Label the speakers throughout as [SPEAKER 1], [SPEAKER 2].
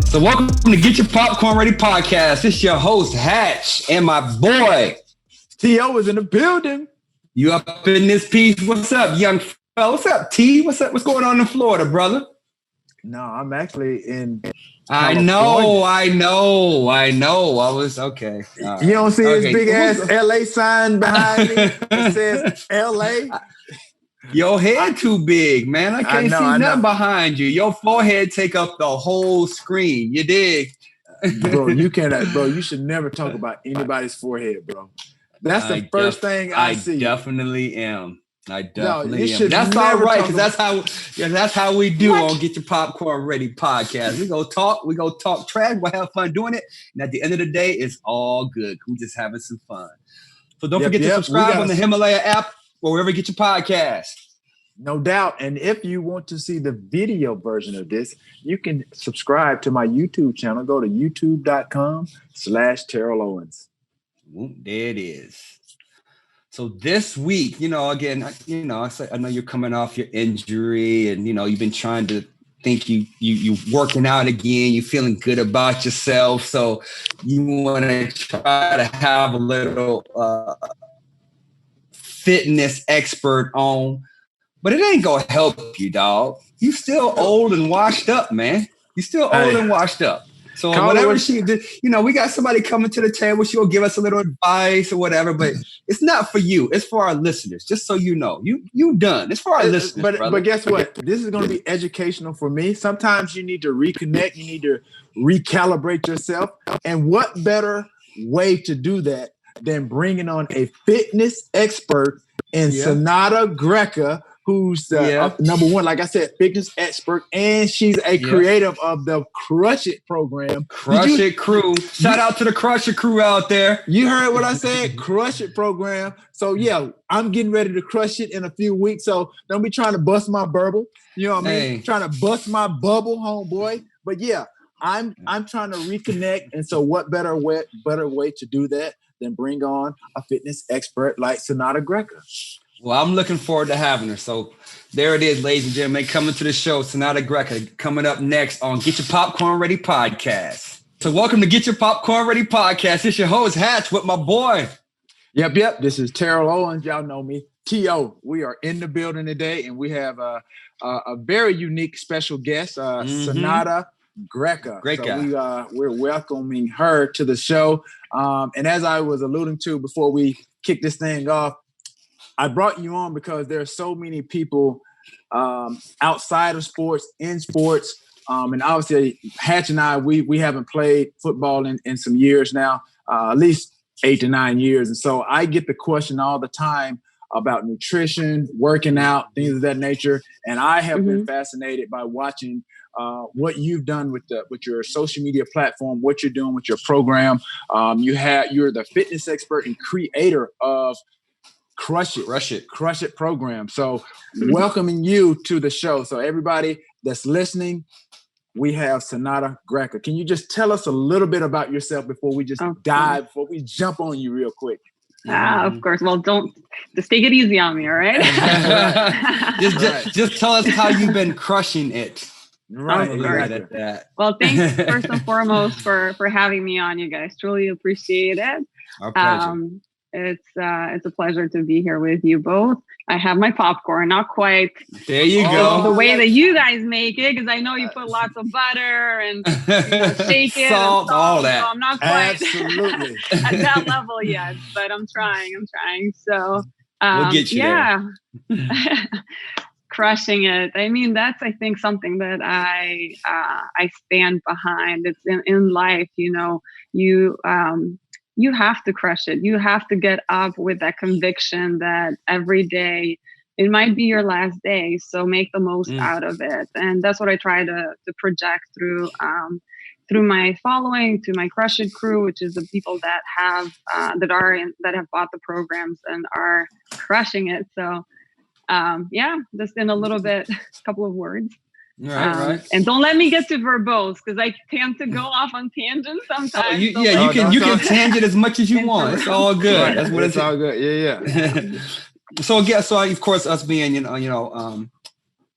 [SPEAKER 1] So welcome to Getcha Popcorn Ready podcast. It's your host, Hatch, and my boy,
[SPEAKER 2] T.O. is in the building.
[SPEAKER 1] You up in this piece? What's up, young fella? What's up, T? What's up? What's going on in Florida, brother?
[SPEAKER 2] No, I'm actually in
[SPEAKER 1] I know. I was okay.
[SPEAKER 2] Right. You don't see his big ass LA sign behind me that says LA?
[SPEAKER 1] Your head too big, man. I can't see nothing behind you. Your forehead take up the whole screen. You dig?
[SPEAKER 2] Bro, you cannot, bro. You should never talk about anybody's forehead, bro. That's the first thing I see.
[SPEAKER 1] I definitely am. That's all right, because that's how we do on Get Your Popcorn Ready podcast. We go talk trash, we'll have fun doing it. And at the end of the day, it's all good. We're just having some fun. So don't forget to subscribe on the Himalaya app or wherever you get your podcast.
[SPEAKER 2] No doubt. And if you want to see the video version of this, you can subscribe to my YouTube channel. Go to youtube.com/Terrell Owens.
[SPEAKER 1] There it is. So this week, again, I know you're coming off your injury and, you've been trying to think you working out again. You're feeling good about yourself. So you want to try to have a little fitness expert on, but it ain't going to help you, dog. You still old and washed up, man. You still old and washed up. So whatever she did, we got somebody coming to the table. She'll give us a little advice or whatever, but it's not for you. It's for our listeners. Just so you know, you done. It's for our listeners.
[SPEAKER 2] But guess what? This is going to be educational for me. Sometimes you need to reconnect. You need to recalibrate yourself. And what better way to do that than bringing on a fitness expert in Sonata Greca, who's number one, like I said, fitness expert, and she's a creative of the Crush It program.
[SPEAKER 1] Crush It crew. Shout out to the Crush It crew out there.
[SPEAKER 2] You heard what I said? Crush It program. So I'm getting ready to crush it in a few weeks. So don't be trying to bust my bubble. You know what I mean? Trying to bust my bubble, homeboy. But I'm trying to reconnect. And so what better way to do that than bring on a fitness expert like Senada Greca?
[SPEAKER 1] Well, I'm looking forward to having her. So there it is, ladies and gentlemen, coming to the show, Sonata Greco, coming up next on Get Your Popcorn Ready podcast. So welcome to Get Your Popcorn Ready podcast. It's your host, Hatch, with my boy.
[SPEAKER 2] Yep. This is Terrell Owens. Y'all know me. T.O. We are in the building today, and we have a very unique special guest, Sonata Greca. So we're welcoming her to the show. And as I was alluding to before we kick this thing off, I brought you on because there are so many people outside of sports, in sports, and obviously Hatch and I, we haven't played football in some years now, at least 8 to 9 years. And so I get the question all the time about nutrition, working out, things of that nature. And I have been fascinated by watching what you've done with your social media platform, what you're doing with your program. You're the fitness expert and creator of Crush It program. So welcoming you to the show. So everybody that's listening, we have Sonata Greca. Can you just tell us a little bit about yourself before we just before we jump on you real quick?
[SPEAKER 3] Of course. Well, just take it easy on me, all right?
[SPEAKER 1] just tell us how you've been crushing it.
[SPEAKER 2] Right.
[SPEAKER 3] Well, thanks first and foremost for having me on, you guys. Truly appreciate it.
[SPEAKER 1] Our pleasure.
[SPEAKER 3] It's a pleasure to be here with you both. I have my popcorn, not quite
[SPEAKER 1] there you go
[SPEAKER 3] the way that you guys make it, because I know you put lots of butter and shake it,
[SPEAKER 1] salt, all that.
[SPEAKER 3] So I'm not quite
[SPEAKER 2] absolutely
[SPEAKER 3] at that level yet, but I'm trying. So
[SPEAKER 1] we'll get you there.
[SPEAKER 3] Crushing it. I mean, that's, I think, something that I stand behind. It's in life, you have to crush it. You have to get up with that conviction that every day it might be your last day. So make the most out of it. And that's what I try to project through my following, to my Crush It crew, which is the people that have bought the programs and are crushing it. So just in a couple of words.
[SPEAKER 1] Right.
[SPEAKER 3] And don't let me get too verbose, because I tend to go off on tangents sometimes.
[SPEAKER 1] You can tangent as much as you want. It's all good.
[SPEAKER 2] Right.
[SPEAKER 1] That's what it's
[SPEAKER 2] all good. Yeah.
[SPEAKER 1] So of course, us being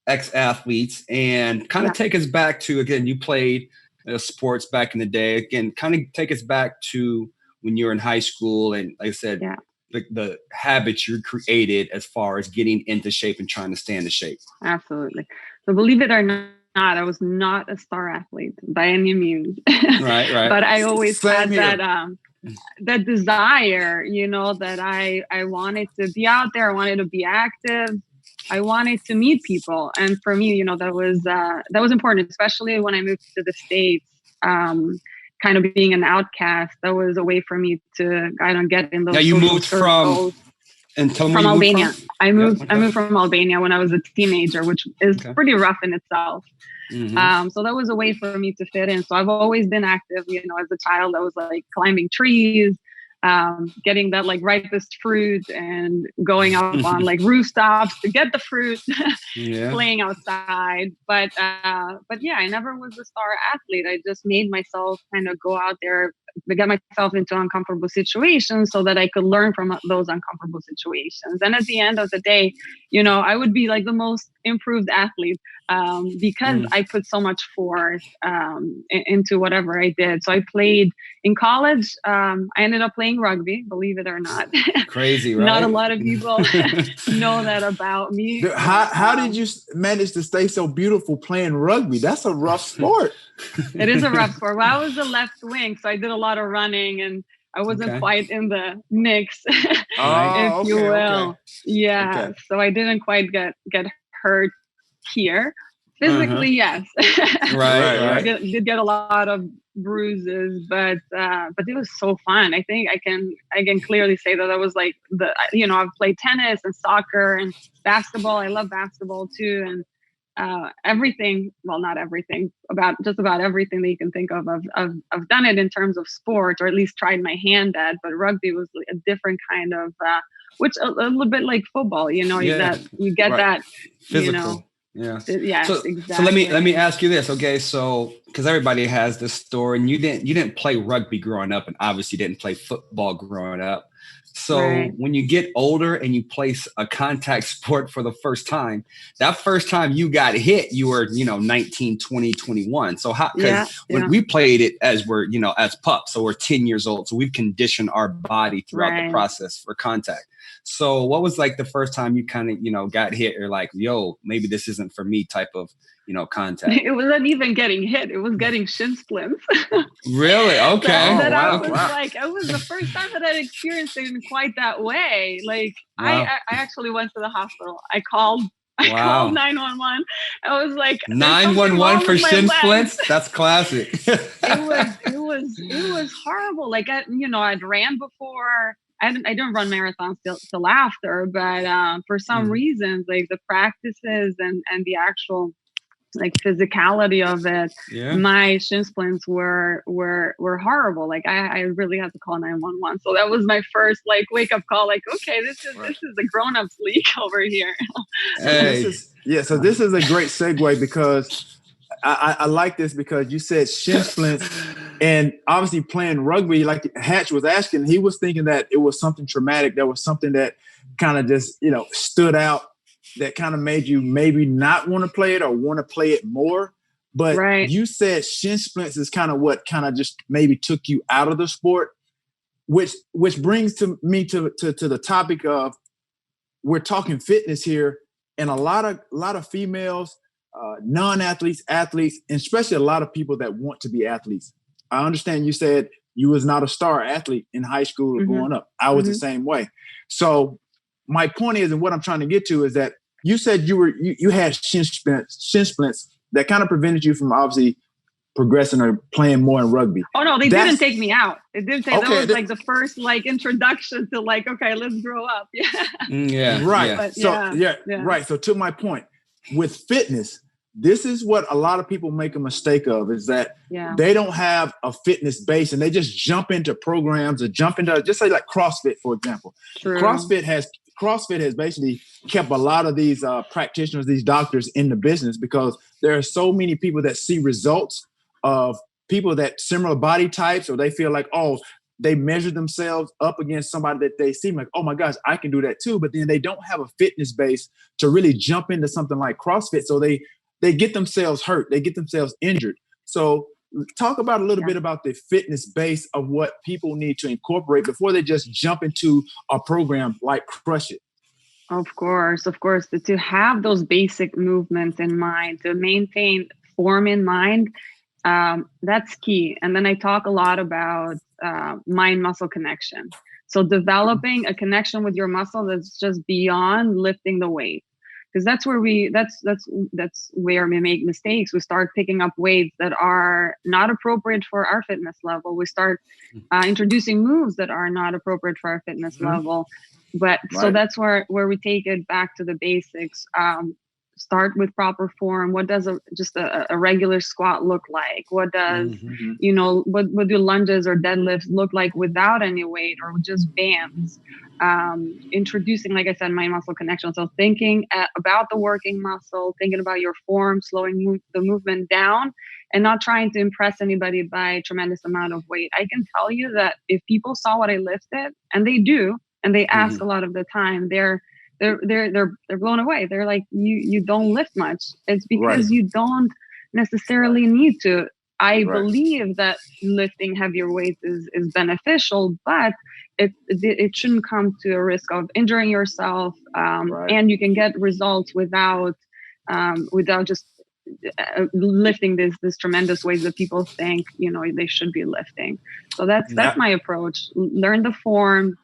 [SPEAKER 1] ex-athletes, and kind of take us back to, again, you played sports back in the day. Again, kind of take us back to when you were in high school, and like I said, the habits you created as far as getting into shape and trying to stay in the shape.
[SPEAKER 3] Absolutely. So believe it or not, I was not a star athlete by any means.
[SPEAKER 1] Right.
[SPEAKER 3] But I always had that desire, that I wanted to be out there. I wanted to be active. I wanted to meet people. And for me, that was important, especially when I moved to the States, kind of being an outcast. That was a way for me to, get in those.
[SPEAKER 1] Now you moved from
[SPEAKER 3] Albania. I moved from Albania when I was a teenager, which is pretty rough in itself. Mm-hmm. So that was a way for me to fit in. So I've always been active, as a child. I was like climbing trees, getting that like ripest fruit and going up on like rooftops to get the fruit, playing outside. But yeah, I never was a star athlete. I just made myself kind of go out there, get myself into uncomfortable situations so that I could learn from those uncomfortable situations. And at the end of the day, I would be like the most improved athlete because I put so much forth into whatever I did. So I played in college. I ended up playing rugby, believe it or not.
[SPEAKER 1] Crazy, right?
[SPEAKER 3] Not a lot of people know that about me.
[SPEAKER 2] How did you manage to stay so beautiful playing rugby? That's a rough sport.
[SPEAKER 3] It is a rough sport. Well, I was a left wing, so I did a lot of running, and I wasn't quite in the mix, if you will. Okay. Yeah, so I didn't quite get hurt here. Physically, yes.
[SPEAKER 1] Right.
[SPEAKER 3] Did get a lot of bruises, but it was so fun. I think I can clearly say that I was like I've played tennis and soccer and basketball. I love basketball too, and everything. Well, not everything, just about everything that you can think of. I've done it in terms of sports, or at least tried my hand at. But rugby was a different kind of, which a little bit like football. You get that
[SPEAKER 1] physical. Yeah.
[SPEAKER 3] Yes, exactly.
[SPEAKER 1] So let me ask you this, okay? So because everybody has this story, and you didn't play rugby growing up, and obviously didn't play football growing up. So when you get older and you play a contact sport for the first time, that first time you got hit, you were 19, 20, 21. So when we played it as we're as pups, so we're 10 years old, so we've conditioned our body throughout the process for contact. So what was like the first time you kind of, got hit or like, yo, maybe this isn't for me type of, contact?
[SPEAKER 3] It wasn't even getting hit. It was getting shin splints.
[SPEAKER 1] Really? Okay.
[SPEAKER 3] I was like, it was the first time that I'd experienced it in quite that way. Like I actually went to the hospital. I called 911. I was like,
[SPEAKER 1] 911 for shin splints? That's classic.
[SPEAKER 3] It was horrible. Like I'd ran before. I didn't run marathons till after, but for some reasons, like the practices and the actual like physicality of it, my shin splints were horrible. Like I really had to call 911. So that was my first like wake up call. Like, okay, this is a grown ups league over here.
[SPEAKER 2] So this is a great segue because I like this because you said shin splints, and obviously playing rugby, like Hatch was asking, he was thinking that it was something traumatic. There was something that kind of just, stood out that kind of made you maybe not want to play it or want to play it more. But you said shin splints is kind of what kind of just maybe took you out of the sport, which brings me to the topic of, we're talking fitness here, and a lot of females, non-athletes, athletes, and especially a lot of people that want to be athletes. I understand you said you was not a star athlete in high school or growing up. I was the same way. So my point is, and what I'm trying to get to is that you said you had shin splints that kind of prevented you from obviously progressing or playing more in rugby.
[SPEAKER 3] Oh no, they didn't take me out. It didn't take. That was like the first like introduction to like, okay, let's grow up.
[SPEAKER 2] Right.
[SPEAKER 3] But,
[SPEAKER 2] right. So to my point, with fitness, this is what a lot of people make a mistake of, is that they don't have a fitness base and they just jump into programs or jump into, just say like CrossFit, for example.
[SPEAKER 3] True.
[SPEAKER 2] CrossFit has basically kept a lot of these practitioners, these doctors in the business, because there are so many people that see results of people that similar body types, or they feel like, they measure themselves up against somebody that they seem like, oh my gosh, I can do that too. But then they don't have a fitness base to really jump into something like CrossFit. So they get themselves hurt. They get themselves injured. So talk about a little bit about the fitness base of what people need to incorporate before they just jump into a program like Crush It.
[SPEAKER 3] Of course. To have those basic movements in mind, to maintain form in mind, that's key. And then I talk a lot about mind-muscle connection. So developing a connection with your muscle that's just beyond lifting the weight. Because that's where we make mistakes. We start picking up weights that are not appropriate for our fitness level. We start introducing moves that are not appropriate for our fitness level. But so that's where we take it back to the basics. Start with proper form. What does a regular squat look like? What does what do lunges or deadlifts look like without any weight or just bands? Introducing, like I said, mind muscle connection. So thinking about the working muscle, thinking about your form, slowing the movement down, and not trying to impress anybody by a tremendous amount of weight. I can tell you that if people saw what I lifted, and they do, and they ask a lot of the time, they're blown away. They're like, you don't lift much. It's because you don't necessarily need to. I believe that lifting heavier weights is beneficial, but it shouldn't come to a risk of injuring yourself. And you can get results without just lifting this tremendous weights that people think they should be lifting. So that's my approach. Learn the form.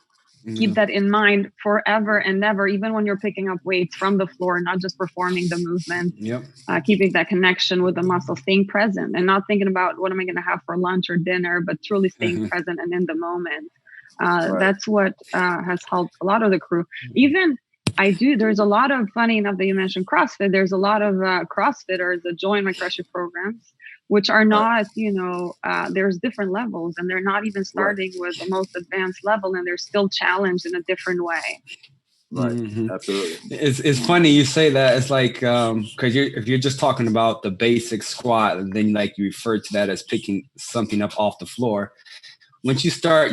[SPEAKER 3] Keep that in mind forever and never, even when you're picking up weights from the floor, not just performing the movement, keeping that connection with the muscle, staying present and not thinking about what am I going to have for lunch or dinner, but truly staying present and in the moment. That's what has helped a lot of the crew. Even there's a lot of, funny enough that you mentioned CrossFit, there's a lot of CrossFitters that join my Crush It programs, which are not, there's different levels, and they're not even starting with the most advanced level, and they're still challenged in a different way.
[SPEAKER 2] Absolutely.
[SPEAKER 1] It's funny you say that. It's like, because if you're just talking about the basic squat, and then like you refer to that as picking something up off the floor. Once you start,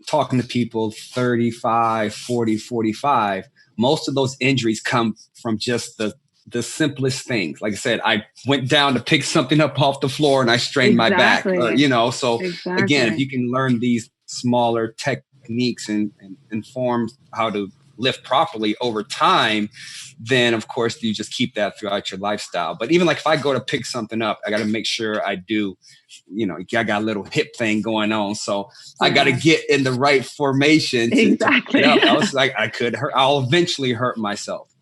[SPEAKER 1] talking to people 35, 40, 45, most of those injuries come from just the simplest things. Like I said, I went down to pick something up off the floor and I strained my back. So again, if you can learn these smaller techniques and forms how to lift properly over time, then of course you just keep that throughout your lifestyle. But even like if I go to pick something up, I got to make sure I do, I got a little hip thing going on. So I got to get in the right formation to pick it up. I was like, I'll eventually hurt myself,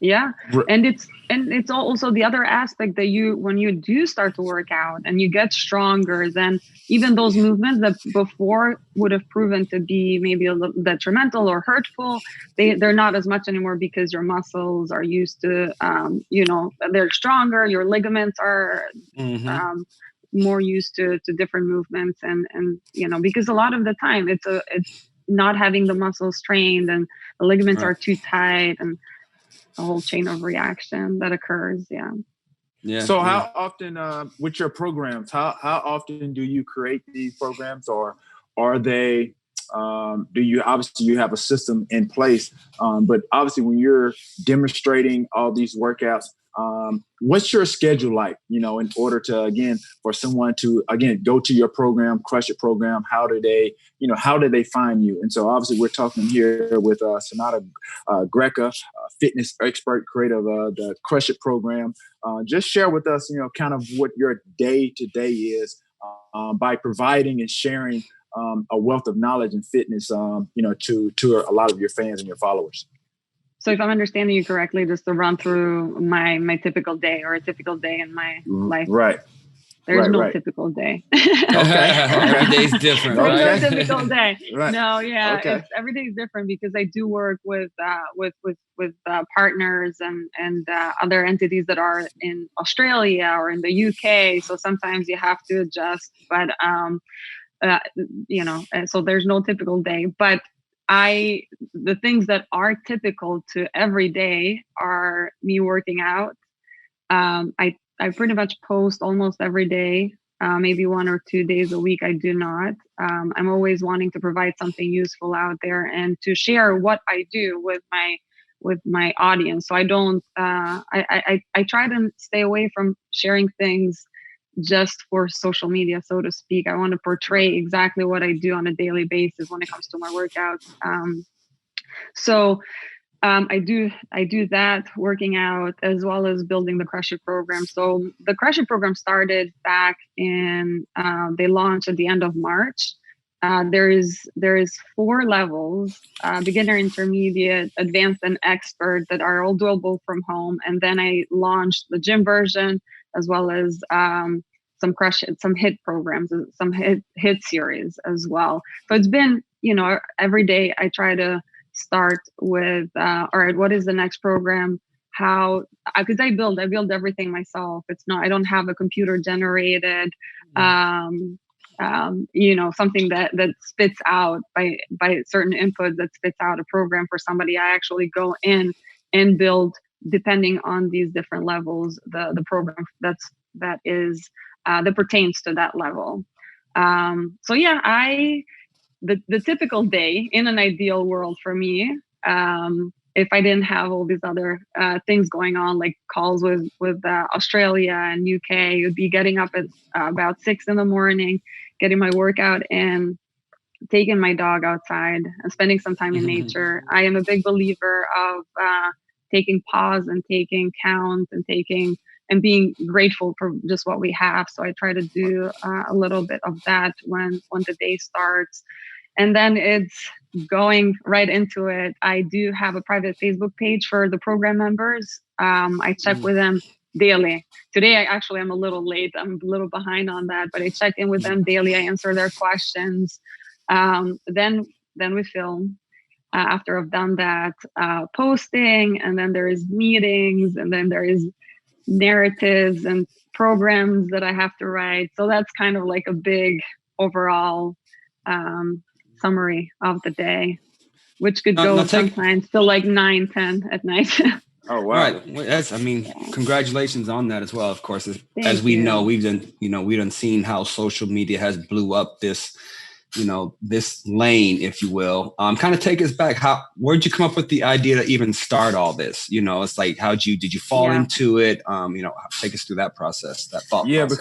[SPEAKER 3] Yeah. And it's also the other aspect that when you do start to work out and you get stronger, then even those movements that before would have proven to be maybe a little detrimental or hurtful, they're not as much anymore because your muscles are used to, they're stronger. Your ligaments are more used to different movements. And because a lot of the time it's not having the muscles trained and the ligaments are too tight, and a whole chain of reaction that occurs.
[SPEAKER 2] So how often with your programs, how often do you create these programs, or are they do you have a system in place, but obviously when you're demonstrating all these workouts, what's your schedule like, in order to, again, for someone to, again, go to your program, Crush It program, how do they find you? And so obviously we're talking here with Sonata Greca, fitness expert, creator of the Crush It program. Just share with us, kind of what your day to day is by providing and sharing a wealth of knowledge and fitness, to a lot of your fans and your followers.
[SPEAKER 3] So if I'm understanding you correctly, just to run through my typical day or a typical day in my life.
[SPEAKER 2] Right.
[SPEAKER 3] There's no typical day.
[SPEAKER 1] Okay. Every day's different.
[SPEAKER 3] There's no typical day.
[SPEAKER 2] Right.
[SPEAKER 3] No, every day is different because I do work with partners and other entities that are in Australia or in the UK. So sometimes you have to adjust, but so there's no typical day. But the things that are typical to every day are me working out. I pretty much post almost every day, maybe 1 or 2 days a week. I do not. I'm always wanting to provide something useful out there and to share what I do with my audience. So I don't. I try to stay away from sharing things just for social media, so to speak. I want to portray exactly what I do on a daily basis when it comes to my workouts. So I do that, working out, as well as building the Crush It program. So the Crush It program started back in, they launched at the end of March. There is 4 levels, beginner, intermediate, advanced, and expert, that are all doable from home. And then I launched the gym version, as well as some hit programs, some hit series as well. So it's been, every day I try to start with, all right, what is the next program? How, because I build everything myself. It's not, I don't have a computer generated, something that spits out by certain inputs, that spits out a program for somebody. I actually go in and build, depending on these different levels, the program that pertains to that level. So yeah, the typical day in an ideal world for me, if I didn't have all these other things going on, like calls with Australia and UK, it would be getting up at about 6 a.m, getting my workout in, taking my dog outside and spending some time in nature. I am a big believer of taking pause and taking count and being grateful for just what we have. So I try to do a little bit of that when the day starts. And then it's going right into it. I do have a private Facebook page for the program members. I check with them daily. Today, I'm a little late. I'm a little behind on that, but I check in with them daily. I answer their questions. Then we film. After I've done that, posting, and then there is meetings, and then there is narratives and programs that I have to write. So that's kind of like a big overall summary of the day, which could go sometimes till like 9-10 at night.
[SPEAKER 2] Oh, wow.
[SPEAKER 1] All right. Well, congratulations on that as well. Of course, as we know, we've done seen how social media has blew up this lane, if you will. Kind of take us back. Where'd you come up with the idea to even start all this? It's like, did you fall into it? Take us through that process, that thought process.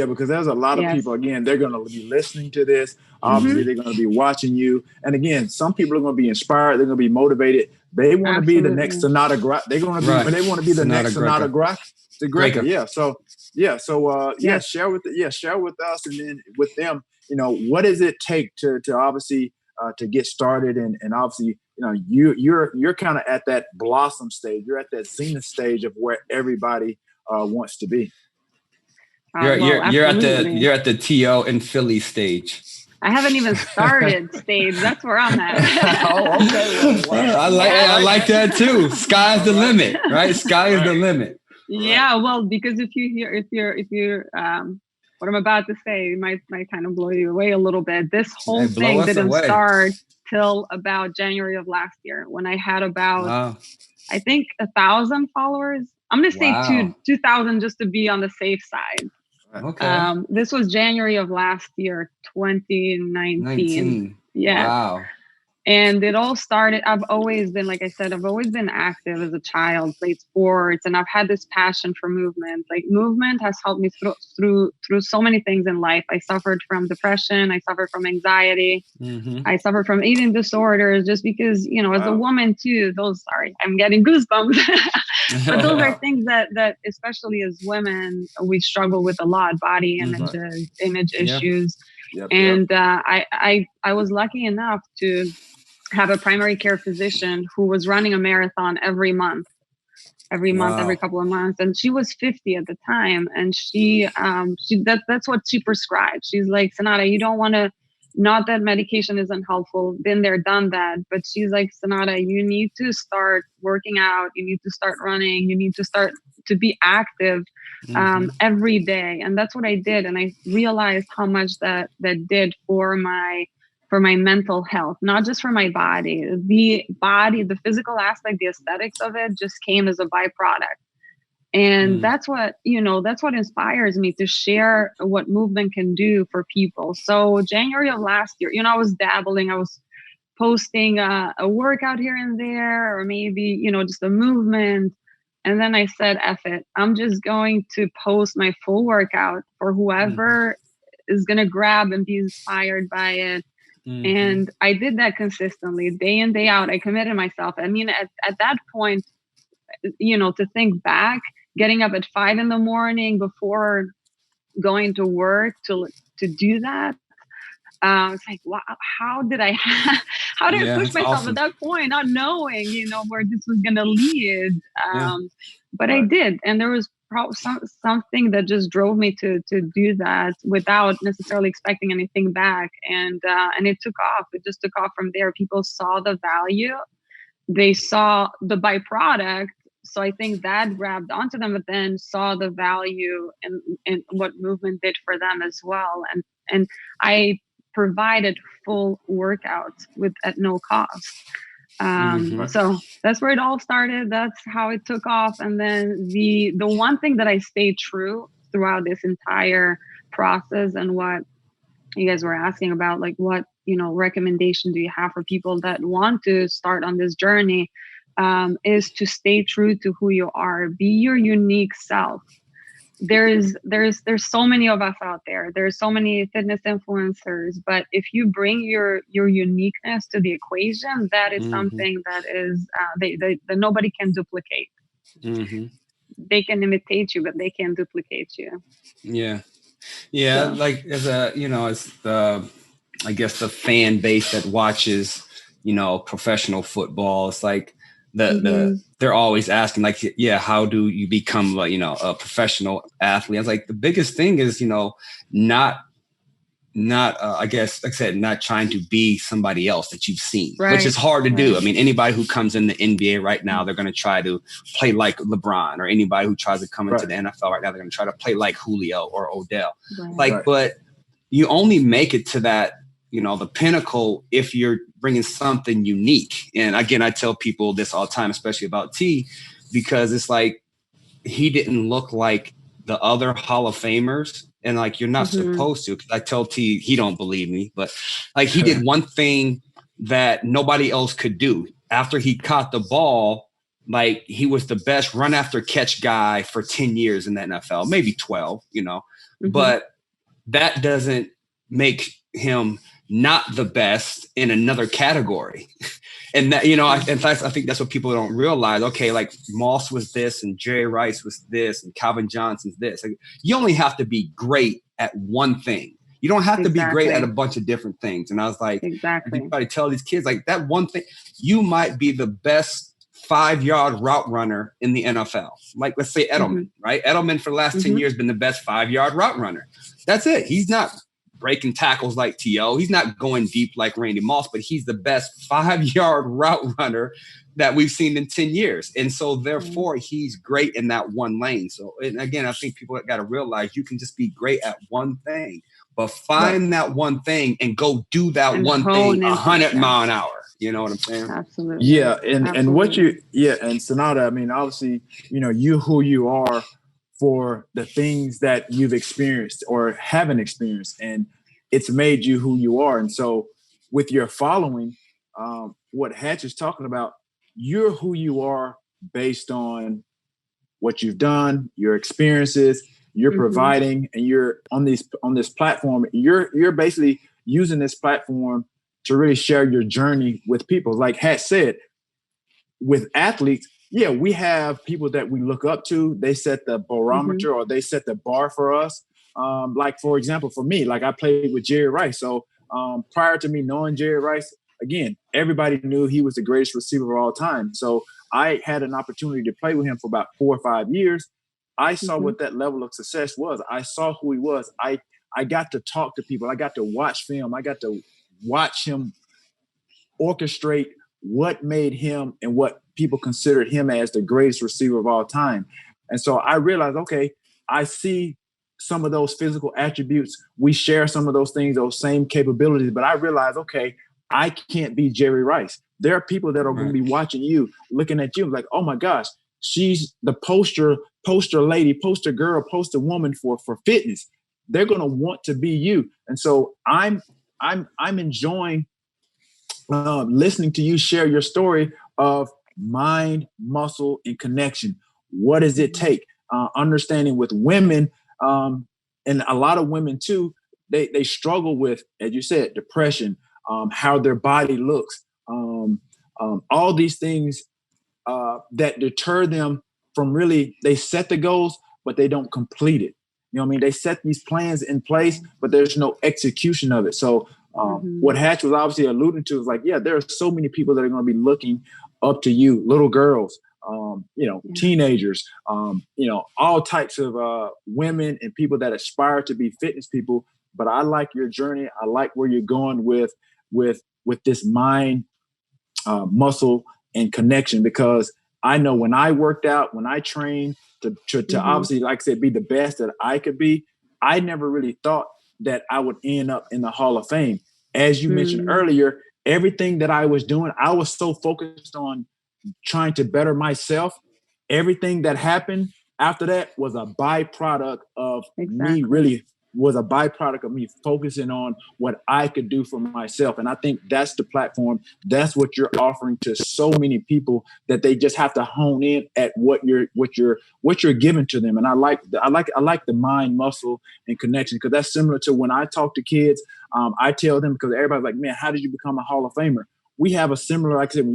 [SPEAKER 2] Because there's a lot of people, again, they're going to be listening to this. Obviously, they're going to be watching you. And again, some people are going to be inspired. They're going to be motivated. They want to be the next Sonata Greco. They want to be the next Sonata Greco. Yeah. So share with us, and then with them, what does it take to obviously to get started, and obviously, you're kind of at that blossom stage. You're at that zenith stage of where everybody wants to be.
[SPEAKER 1] You're at the TO in Philly stage.
[SPEAKER 3] I haven't even started stage. That's where I'm at.
[SPEAKER 2] Oh, okay.
[SPEAKER 1] Well, I like that too. Sky's the limit, right? Sky is the limit.
[SPEAKER 3] Yeah, well, because if you're what I'm about to say might kind of blow you away a little bit. This whole thing didn't start till about January of last year, when I had about, I think, 1,000 followers. I'm going to say 2,000 just to be on the safe side.
[SPEAKER 1] Okay.
[SPEAKER 3] This was January of last year, 2019. Yeah.
[SPEAKER 1] Wow.
[SPEAKER 3] And it all started, I've always been, like I said, I've always been active as a child, played sports, and I've had this passion for movement. Like, movement has helped me through so many things in life. I suffered from depression. I suffered from anxiety. I suffered from eating disorders, just because, as a woman too, I'm getting goosebumps. But those are things that especially as women, we struggle with a lot: body image issues. I was lucky enough to have a primary care physician who was running a marathon every month, every couple of months. And she was 50 at the time. And that's what she prescribed. She's like, Senada, you don't want to, not that medication isn't helpful, been there, done that. But she's like, Senada, you need to start working out. You need to start running. You need to start to be active every day. And that's what I did. And I realized how much that did for my mental health, not just for my body. The physical aspect, the aesthetics of it just came as a byproduct. And that's what inspires me to share what movement can do for people. So January of last year, I was dabbling. I was posting a workout here and there, or maybe, just a movement. And then I said, F it. I'm just going to post my full workout for whoever is going to grab and be inspired by it. And I did that consistently, day in, day out. I committed myself. I mean, at that point, you know, to think back, getting up at 5 a.m. before going to work to do that, it's like, wow, how did I push myself awesome. At that point, not knowing, you know, where this was going to lead. But I did. And there was probably something that just drove me to do that without necessarily expecting anything back. And it took off. It just took off from there. People saw the value. They saw the byproduct. So I think that grabbed onto them, but then saw the value in what movement did for them as well. And I provided full workouts at no cost. So that's where it all started. That's how it took off. And then the one thing that I stayed true throughout this entire process, and what you guys were asking about, like what, you know, recommendation do you have for people that want to start on this journey, is to stay true to who you are. Be your unique self. There's so many of us out there. There's so many fitness influencers, but if you bring your uniqueness to the equation, that is something that is that nobody can duplicate. They can imitate you, but they can't duplicate you.
[SPEAKER 1] So. Like as a, you know, as the, I guess the fan base that watches, you know, professional football, it's like they're always asking, like, how do you become, you know, a professional athlete? I was like, the biggest thing is, you know, not I guess, like I said, not trying to be somebody else that you've seen, which is hard to do. I mean, anybody who comes in the NBA right now, they're going to try to play like LeBron, or anybody who tries to come into the NFL right now, they're going to try to play like Julio or Odell. But you only make it to that, you know, the pinnacle if you're bringing something unique. And again, I tell people this all the time, especially about T, because it's like, he didn't look like the other Hall of Famers. And like, you're not supposed to. I tell T, he don't believe me, but like, he did one thing that nobody else could do. After he caught the ball, like, he was the best run after catch guy for 10 years in the NFL, maybe 12, you know, but that doesn't make him not the best in another category. And that, you know, in fact, I think that's what people don't realize. Okay, like Moss was this, and Jerry Rice was this, and Calvin Johnson's this. Like, you only have to be great at one thing. You don't have to be great at a bunch of different things. And I was like, everybody tell these kids, like, that one thing, you might be the best 5-yard route runner in the NFL. Like, let's say Edelman, right? Edelman for the last 10 years been the best 5-yard route runner. That's it. He's not breaking tackles like T.O. He's not going deep like Randy Moss, but he's the best 5-yard route runner that we've seen in 10 years. And so therefore he's great in that one lane. So, and again, I think people got to realize you can just be great at one thing, but find that one thing and go do that and one thing 100 mile an hour. You know what I'm saying?
[SPEAKER 3] Absolutely.
[SPEAKER 2] Yeah. And what you, and Sonata, I mean, obviously, you know, you who you are for the things that you've experienced or haven't experienced, and it's made you who you are. And so with your following, what Hatch is talking about, you're who you are based on what you've done, your experiences, you're providing, and you're on this platform. You're basically using this platform to really share your journey with people. Like Hatch said, with athletes, we have people that we look up to. They set the barometer or they set the bar for us. Like, for example, for me, like, I played with Jerry Rice. So prior to me knowing Jerry Rice, again, everybody knew he was the greatest receiver of all time. So I had an opportunity to play with him for about 4 or 5 years. I saw what that level of success was. I saw who he was. I got to talk to people. I got to watch film. I got to watch him orchestrate what made him and what people considered him as the greatest receiver of all time. And so I realized, okay, I see some of those physical attributes. We share some of those things, those same capabilities, but I realized, okay, I can't be Jerry Rice. There are people that are going to be watching you, looking at you like, oh my gosh, she's the poster lady, poster girl, poster woman for fitness. They're going to want to be you. And so I'm enjoying listening to you share your story of mind, muscle, and connection. What does it take? Understanding with women, and a lot of women too, they struggle with, as you said, depression, how their body looks, all these things that deter them from really, they set the goals, but they don't complete it. You know what I mean? They set these plans in place, but there's no execution of it. So what Hatch was obviously alluding to is like, yeah, there are so many people that are going to be looking up to you, little girls, teenagers, all types of women and people that aspire to be fitness people. But I like your journey. I like where you're going with this mind, muscle, and connection, because I know when I worked out, when I trained to obviously, like I said, be the best that I could be, I never really thought that I would end up in the Hall of Fame. As you mentioned earlier, everything that I was doing, I was so focused on trying to better myself. Everything that happened after that was a byproduct of me focusing on what I could do for myself. And I think that's the platform. That's what you're offering to so many people, that they just have to hone in at what you're giving to them. And I like the mind, muscle, and connection, because that's similar to when I talk to kids. I tell them, because everybody's like, man, how did you become a Hall of Famer? We have a similar, like I said,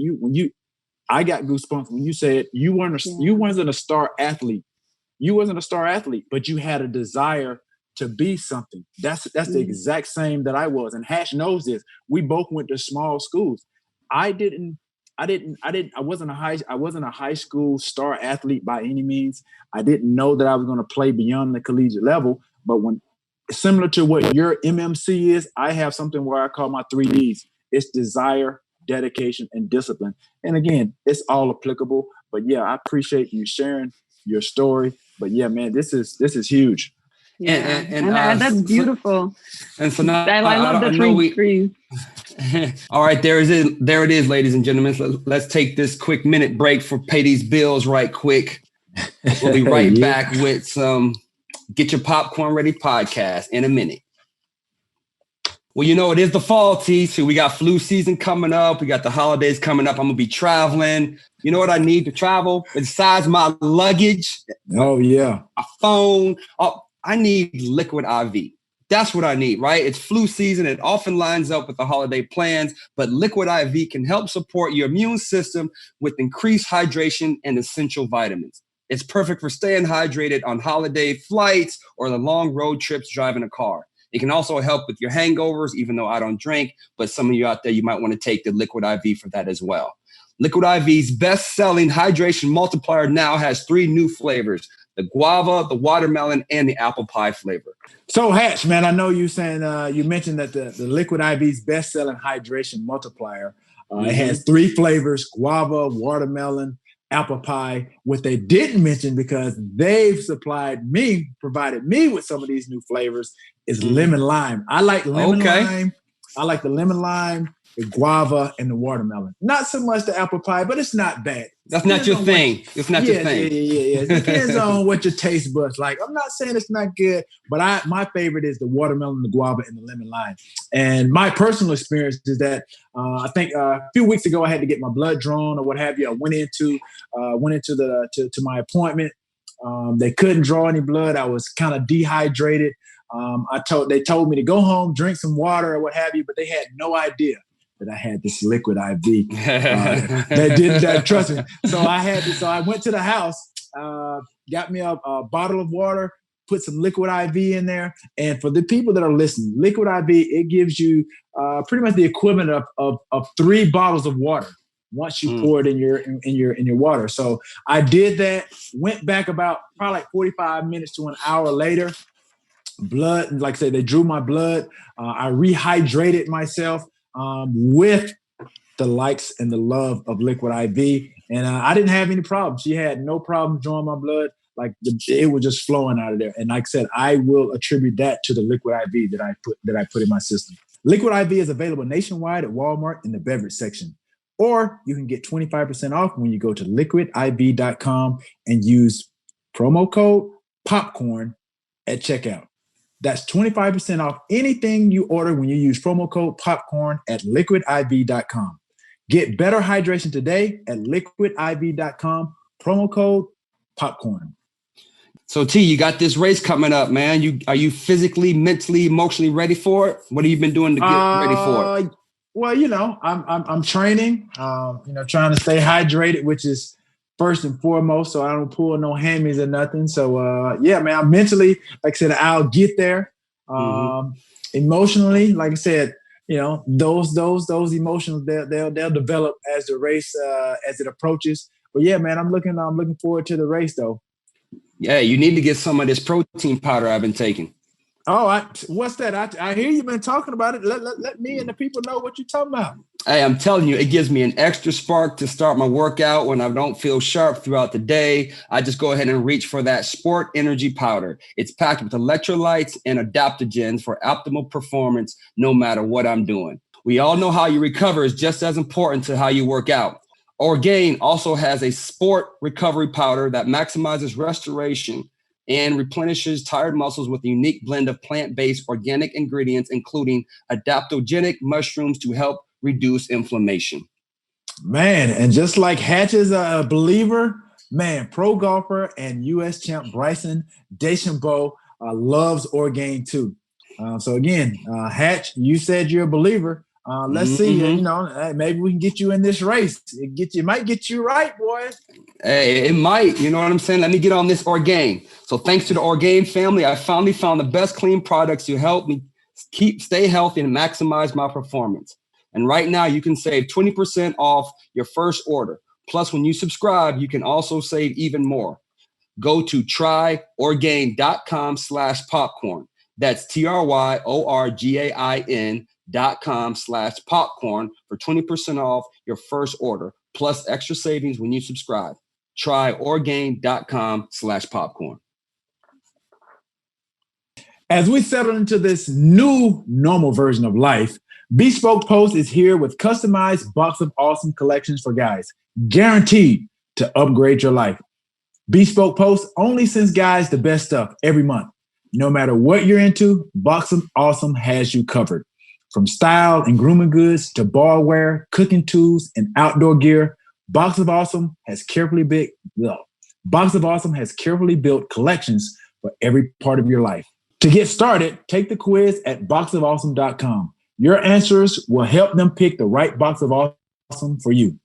[SPEAKER 2] I got goosebumps when you said you wasn't a star athlete. You wasn't a star athlete, but you had a desire to be something. That's the exact same that I was. And Hash knows this. We both went to small schools. I wasn't a high school star athlete by any means. I didn't know that I was going to play beyond the collegiate level. But when, similar to what your MMC is, I have something where I call my 3 Ds. It's desire, dedication, and discipline. And again, it's all applicable. But yeah, I appreciate you sharing your story. But yeah, man, this is huge.
[SPEAKER 3] Yeah, and that's beautiful.
[SPEAKER 1] And so now
[SPEAKER 3] I love the 3 Ds.
[SPEAKER 1] All right, there it is, ladies and gentlemen. Let's take this quick minute break for pay these bills right quick. We'll be right back with some Getcha Popcorn Ready podcast in a minute. Well, it is the fall, T. So we got flu season coming up. We got the holidays coming up. I'm going to be traveling. You know what I need to travel? Besides my luggage.
[SPEAKER 2] Oh, yeah.
[SPEAKER 1] My phone. I need liquid IV. That's what I need, right? It's flu season. It often lines up with the holiday plans, but liquid IV can help support your immune system with increased hydration and essential vitamins. It's perfect for staying hydrated on holiday flights or the long road trips driving a car. It can also help with your hangovers, even though I don't drink, but some of you out there, you might want to take the liquid IV for that as well. Liquid IV's best-selling hydration multiplier now has 3 new flavors: the guava, the watermelon, and the apple pie flavor.
[SPEAKER 2] So Hatch, man, I know you saying you mentioned that the Liquid IV's best-selling hydration multiplier. It has 3 flavors: guava, watermelon, apple pie. What they didn't mention, because they've provided me with some of these new flavors, is lemon lime. I like lemon lime. I like the lemon lime, the guava, and the watermelon. Not so much the apple pie, but it's not bad.
[SPEAKER 1] That's not your thing. It's not your thing.
[SPEAKER 2] Yeah. It depends on what your taste buds like. I'm not saying it's not good, but my favorite is the watermelon, the guava, and the lemon lime. And my personal experience is that I think a few weeks ago I had to get my blood drawn or what have you. I went into my appointment. They couldn't draw any blood. I was kind of dehydrated. They told me to go home, drink some water or what have you, but they had no idea that I had this liquid IV. They didn't trust me. So I went to the house, got me a bottle of water, put some liquid IV in there. And for the people that are listening, liquid IV, it gives you pretty much the equivalent of 3 bottles of water once you pour it in your water. So I did that, went back about probably like 45 minutes to an hour later. Blood, like I said, they drew my blood. I rehydrated myself with the likes and the love of liquid IV. And I didn't have any problems. She had no problem drawing my blood. Like it was just flowing out of there. And like I said, I will attribute that to the liquid IV that I put in my system. Liquid IV is available nationwide at Walmart in the beverage section. Or you can get 25% off when you go to liquidiv.com and use promo code POPCORN at checkout. That's 25% off anything you order when you use promo code POPCORN at liquidiv.com. Get better hydration today at liquidiv.com. Promo code Popcorn.
[SPEAKER 1] So T, you got this race coming up, man. Are you physically, mentally, emotionally ready for it? What have you been doing to get ready for it?
[SPEAKER 2] Well, I'm training, trying to stay hydrated, which is first and foremost, so I don't pull no hammies or nothing. So man, I'm mentally, like I said, I'll get there. Emotionally, like I said, those emotions they'll develop as the race as it approaches. But yeah, man, I'm looking forward to the race though.
[SPEAKER 1] Yeah, you need to get some of this protein powder I've been taking.
[SPEAKER 2] Oh, what's that? I hear you've been talking about it. Let me and the people know what you're talking about.
[SPEAKER 1] Hey, I'm telling you, it gives me an extra spark to start my workout when I don't feel sharp throughout the day. I just go ahead and reach for that Sport Energy powder. It's packed with electrolytes and adaptogens for optimal performance no matter what I'm doing. We all know how you recover is just as important to how you work out. Orgain also has a sport recovery powder that maximizes restoration and replenishes tired muscles with a unique blend of plant-based organic ingredients, including adaptogenic mushrooms to help reduce inflammation.
[SPEAKER 2] Man, and just like Hatch is a believer, man, pro golfer and U.S. champ Bryson DeChambeau loves Orgain too. So again, Hatch, you said you're a believer. Let's see, maybe we can get you in this race. It might get you right, boy.
[SPEAKER 1] Hey, it might. You know what I'm saying? Let me get on this Orgain. So thanks to the Orgain family, I finally found the best clean products to help me stay healthy and maximize my performance. And right now, you can save 20% off your first order. Plus, when you subscribe, you can also save even more. Go to tryorgain.com/popcorn. That's tryorgain.com/popcorn for 20% off your first order, plus extra savings when you subscribe. Tryorgain.com/popcorn.
[SPEAKER 2] As we settle into this new normal version of life, Bespoke Post is here with customized Box of Awesome collections for guys, guaranteed to upgrade your life. Bespoke Post only sends guys the best stuff every month. No matter what you're into, Box of Awesome has you covered. From style and grooming goods to barware, cooking tools, and outdoor gear, Box of Awesome has carefully built collections for every part of your life. To get started, take the quiz at boxofawesome.com. Your answers will help them pick the right Box of Awesome for you.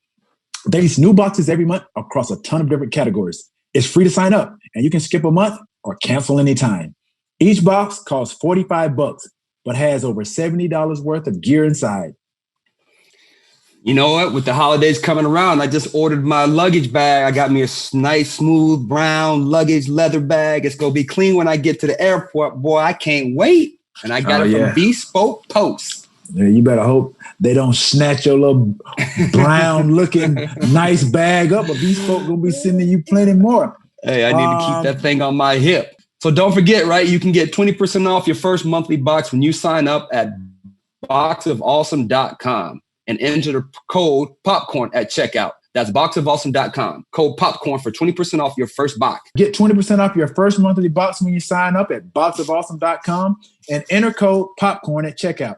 [SPEAKER 2] They release new boxes every month across a ton of different categories. It's free to sign up, and you can skip a month or cancel anytime. Each box costs $45, but has over $70 worth of gear inside.
[SPEAKER 1] You know what? With the holidays coming around, I just ordered my luggage bag. I got me a nice, smooth, brown luggage leather bag. It's going to be clean when I get to the airport. Boy, I can't wait. And I got it from Bespoke Post.
[SPEAKER 2] Yeah, you better hope they don't snatch your little brown-looking nice bag up. But Bespoke going to be sending you plenty more.
[SPEAKER 1] Hey, I need to keep that thing on my hip. So don't forget, right? You can get 20% off your first monthly box when you sign up at boxofawesome.com and enter the code popcorn at checkout. That's boxofawesome.com. Code popcorn for 20% off your first box.
[SPEAKER 2] Get 20% off your first monthly box when you sign up at boxofawesome.com and enter code popcorn at checkout.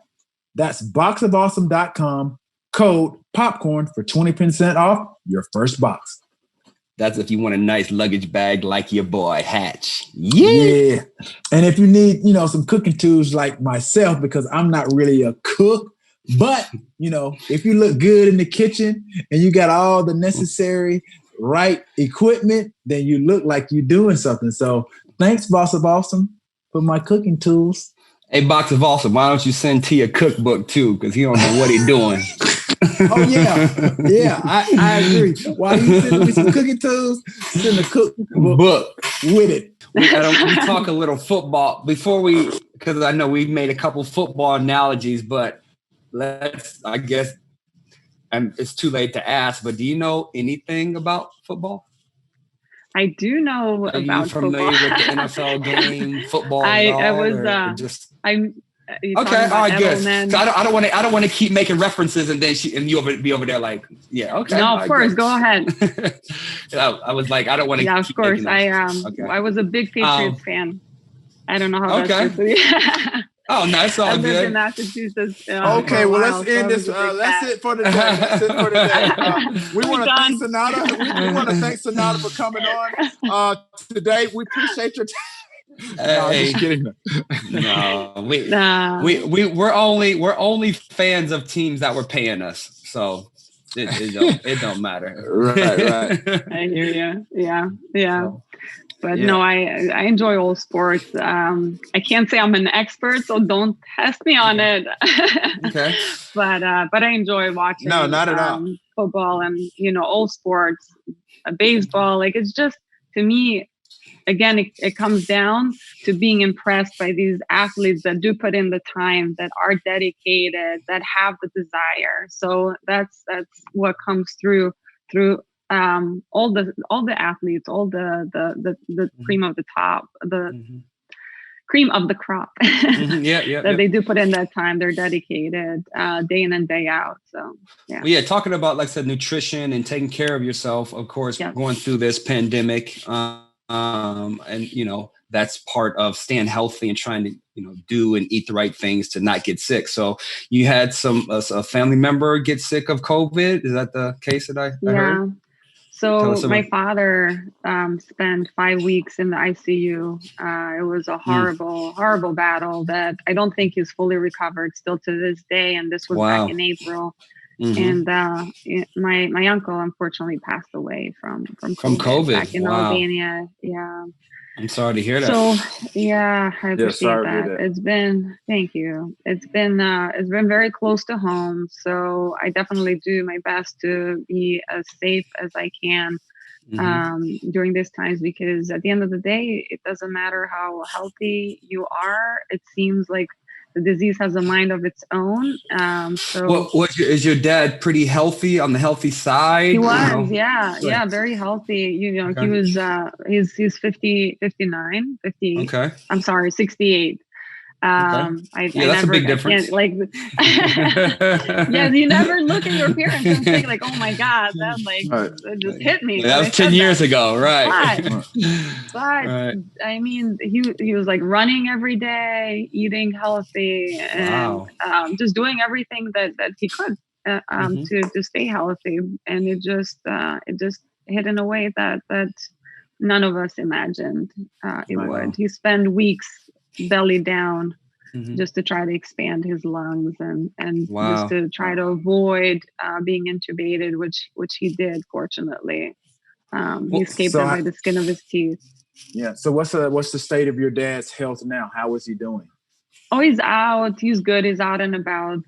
[SPEAKER 2] That's boxofawesome.com, code popcorn for 20% off your first box.
[SPEAKER 1] That's if you want a nice luggage bag like your boy Hatch.
[SPEAKER 2] Yeah. And if you need, some cooking tools like myself, because I'm not really a cook, but, if you look good in the kitchen and you got all the necessary right equipment, then you look like you're doing something. So thanks, Box of Awesome, for my cooking tools.
[SPEAKER 1] Hey, Box of Awesome, why don't you send T a cookbook too? Because he don't know what he's doing.
[SPEAKER 2] Oh, yeah. Yeah, I agree. While you send me some cooking tools, send a cookbook with it.
[SPEAKER 1] We talk a little football before because I know we've made a couple football analogies, but I guess it's too late to ask, but do you know anything about football?
[SPEAKER 3] I do know about football. Are you
[SPEAKER 1] familiar with the NFL game, football?
[SPEAKER 3] I'm
[SPEAKER 1] okay. All right, good. So I don't want to keep making references and then you'll be over there like, yeah, okay.
[SPEAKER 3] No, of course, go ahead.
[SPEAKER 1] I was like, I don't want to.
[SPEAKER 3] Yeah, of course. I was a big Patriots fan. I don't know how that's true.
[SPEAKER 1] Oh, no, it's all good.
[SPEAKER 3] In Massachusetts.
[SPEAKER 2] Okay, well, let's end this. That's it for today. We want to thank Sonata. We want to thank Sonata for coming on today. We appreciate your time. No, I'm just kidding.
[SPEAKER 1] No, we're only fans of teams that were paying us. So it don't matter.
[SPEAKER 2] Right.
[SPEAKER 3] I hear you. Yeah. So. But no, I enjoy all sports. I can't say I'm an expert, so don't test me on it.
[SPEAKER 1] Okay.
[SPEAKER 3] But I enjoy watching.
[SPEAKER 2] No, not at all.
[SPEAKER 3] Football and all sports, baseball. Like, it's just, to me, again, it comes down to being impressed by these athletes that do put in the time, that are dedicated, that have the desire. So that's what comes through all the athletes, all the cream of the top, the cream of the crop. That they do put in that time. They're dedicated day in and day out. So
[SPEAKER 1] well, talking about, like I said, nutrition and taking care of yourself, of course, going through this pandemic, and that's part of staying healthy and trying to do and eat the right things to not get sick. So you had a family member get sick of COVID. Is that the case that I heard?
[SPEAKER 3] So my father spent 5 weeks in the ICU. It was a horrible battle that I don't think he's fully recovered still to this day. And this was back in April. And my uncle unfortunately passed away from COVID back in Albania. Yeah.
[SPEAKER 1] I'm sorry to hear that.
[SPEAKER 3] So I appreciate that. It's been, thank you. It's been very close to home. So I definitely do my best to be as safe as I can during these times, because at the end of the day, it doesn't matter how healthy you are. It seems like the disease has a mind of its own.
[SPEAKER 1] Is your dad pretty healthy, on the healthy side?
[SPEAKER 3] He was, very healthy. Okay. He was, he's 59, 50. Okay. I'm sorry, 68.
[SPEAKER 1] That's a big difference.
[SPEAKER 3] You never look at your parents and think like, oh my God, that just hit me.
[SPEAKER 1] That was 10 years ago, right?
[SPEAKER 3] But I mean, he was like running every day, eating healthy, and just doing everything that he could to stay healthy. And it just hit in a way that none of us imagined it would. He spent weeks belly down just to try to expand his lungs and just to try to avoid being intubated, which he did, fortunately. He escaped it by the skin of his teeth.
[SPEAKER 2] Yeah. So what's the state of your dad's health now? How is he doing?
[SPEAKER 3] Oh, he's out. He's good. He's out and about,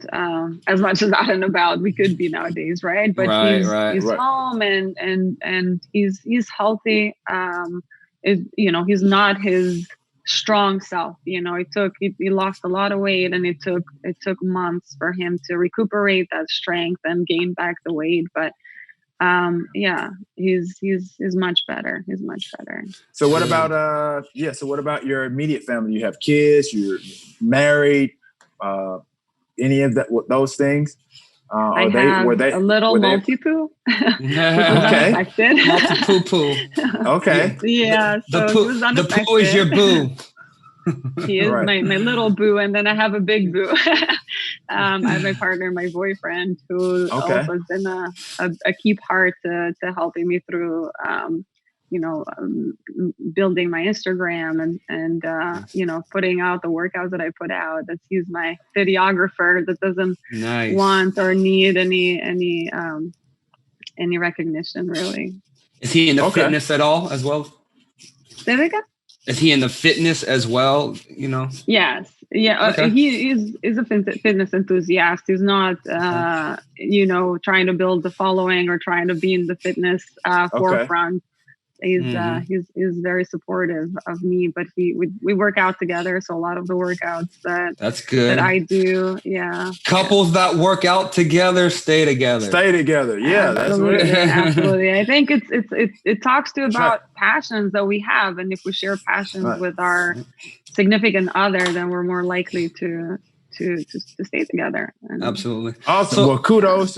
[SPEAKER 3] as much as out and about we could be nowadays, right? But he's home and he's healthy. He's not his strong self. He lost a lot of weight, and it took months for him to recuperate that strength and gain back the weight. But he's much better. He's much better.
[SPEAKER 2] So what about what about your immediate family? You have kids, you're married, any of those things?
[SPEAKER 3] I have a little multi-poo.
[SPEAKER 2] Okay.
[SPEAKER 1] Multi-poo-poo.
[SPEAKER 2] Okay.
[SPEAKER 3] Yeah. So
[SPEAKER 1] the poo is your boo.
[SPEAKER 3] He is my little boo, and then I have a big boo. I have my partner, my boyfriend, who also has been a key part to helping me through, building my Instagram and putting out the workouts that I put out. He's my videographer that doesn't want or need any recognition, really.
[SPEAKER 1] Is he into fitness at all as well?
[SPEAKER 3] Say that again?
[SPEAKER 1] Is he into fitness as well?
[SPEAKER 3] Yes. Yeah. He is a fitness enthusiast. He's not, trying to build the following or trying to be in the fitness forefront. He's very supportive of me, but we work out together. So a lot of the workouts
[SPEAKER 1] that's good
[SPEAKER 3] that I do. Yeah.
[SPEAKER 1] Couples that work out together stay together.
[SPEAKER 2] Yeah.
[SPEAKER 3] Absolutely, absolutely. I think it talks to about passions that we have. And if we share passions with our significant other, then we're more likely to stay together.
[SPEAKER 1] Absolutely.
[SPEAKER 2] Awesome. Well, kudos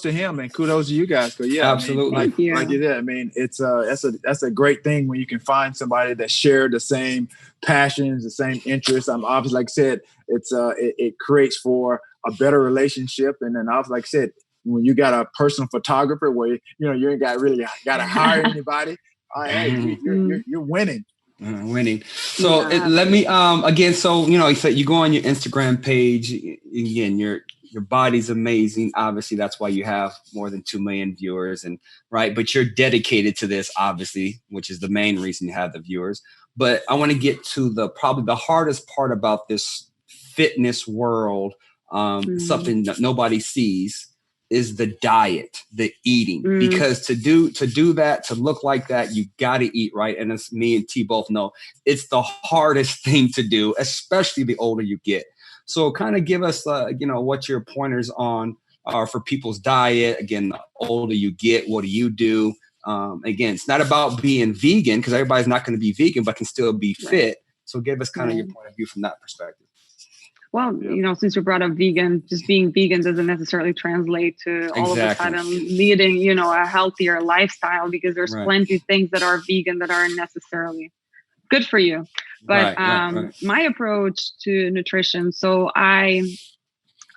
[SPEAKER 2] to him and kudos to you guys.
[SPEAKER 1] Absolutely.
[SPEAKER 2] Like you did. I mean, it's that's a great thing when you can find somebody that share the same passions, the same interests. I'm obviously, like I said, it creates for a better relationship. And then like I said, when you got a personal photographer where you ain't got to hire anybody, hey, you're winning.
[SPEAKER 1] Winning. So let me again. So you said you go on your Instagram page. Again, your body's amazing. Obviously, that's why you have more than 2 million viewers, and right. But you're dedicated to this, obviously, which is the main reason you have the viewers. But I want to get to probably the hardest part about this fitness world. Something that nobody sees is the diet, the eating, because to do that, to look like that, you got to eat right. And as me and T both know, it's the hardest thing to do, especially the older you get. So kind of give us, what your pointers are for people's diet. Again, the older you get, what do you do? Again, it's not about being vegan because everybody's not going to be vegan, but can still be fit. So give us kind of your point of view from that perspective.
[SPEAKER 3] Well, since you brought up vegan, just being vegan doesn't necessarily translate to all of a sudden leading, a healthier lifestyle, because there's plenty of things that are vegan that aren't necessarily good for you. But my approach to nutrition, so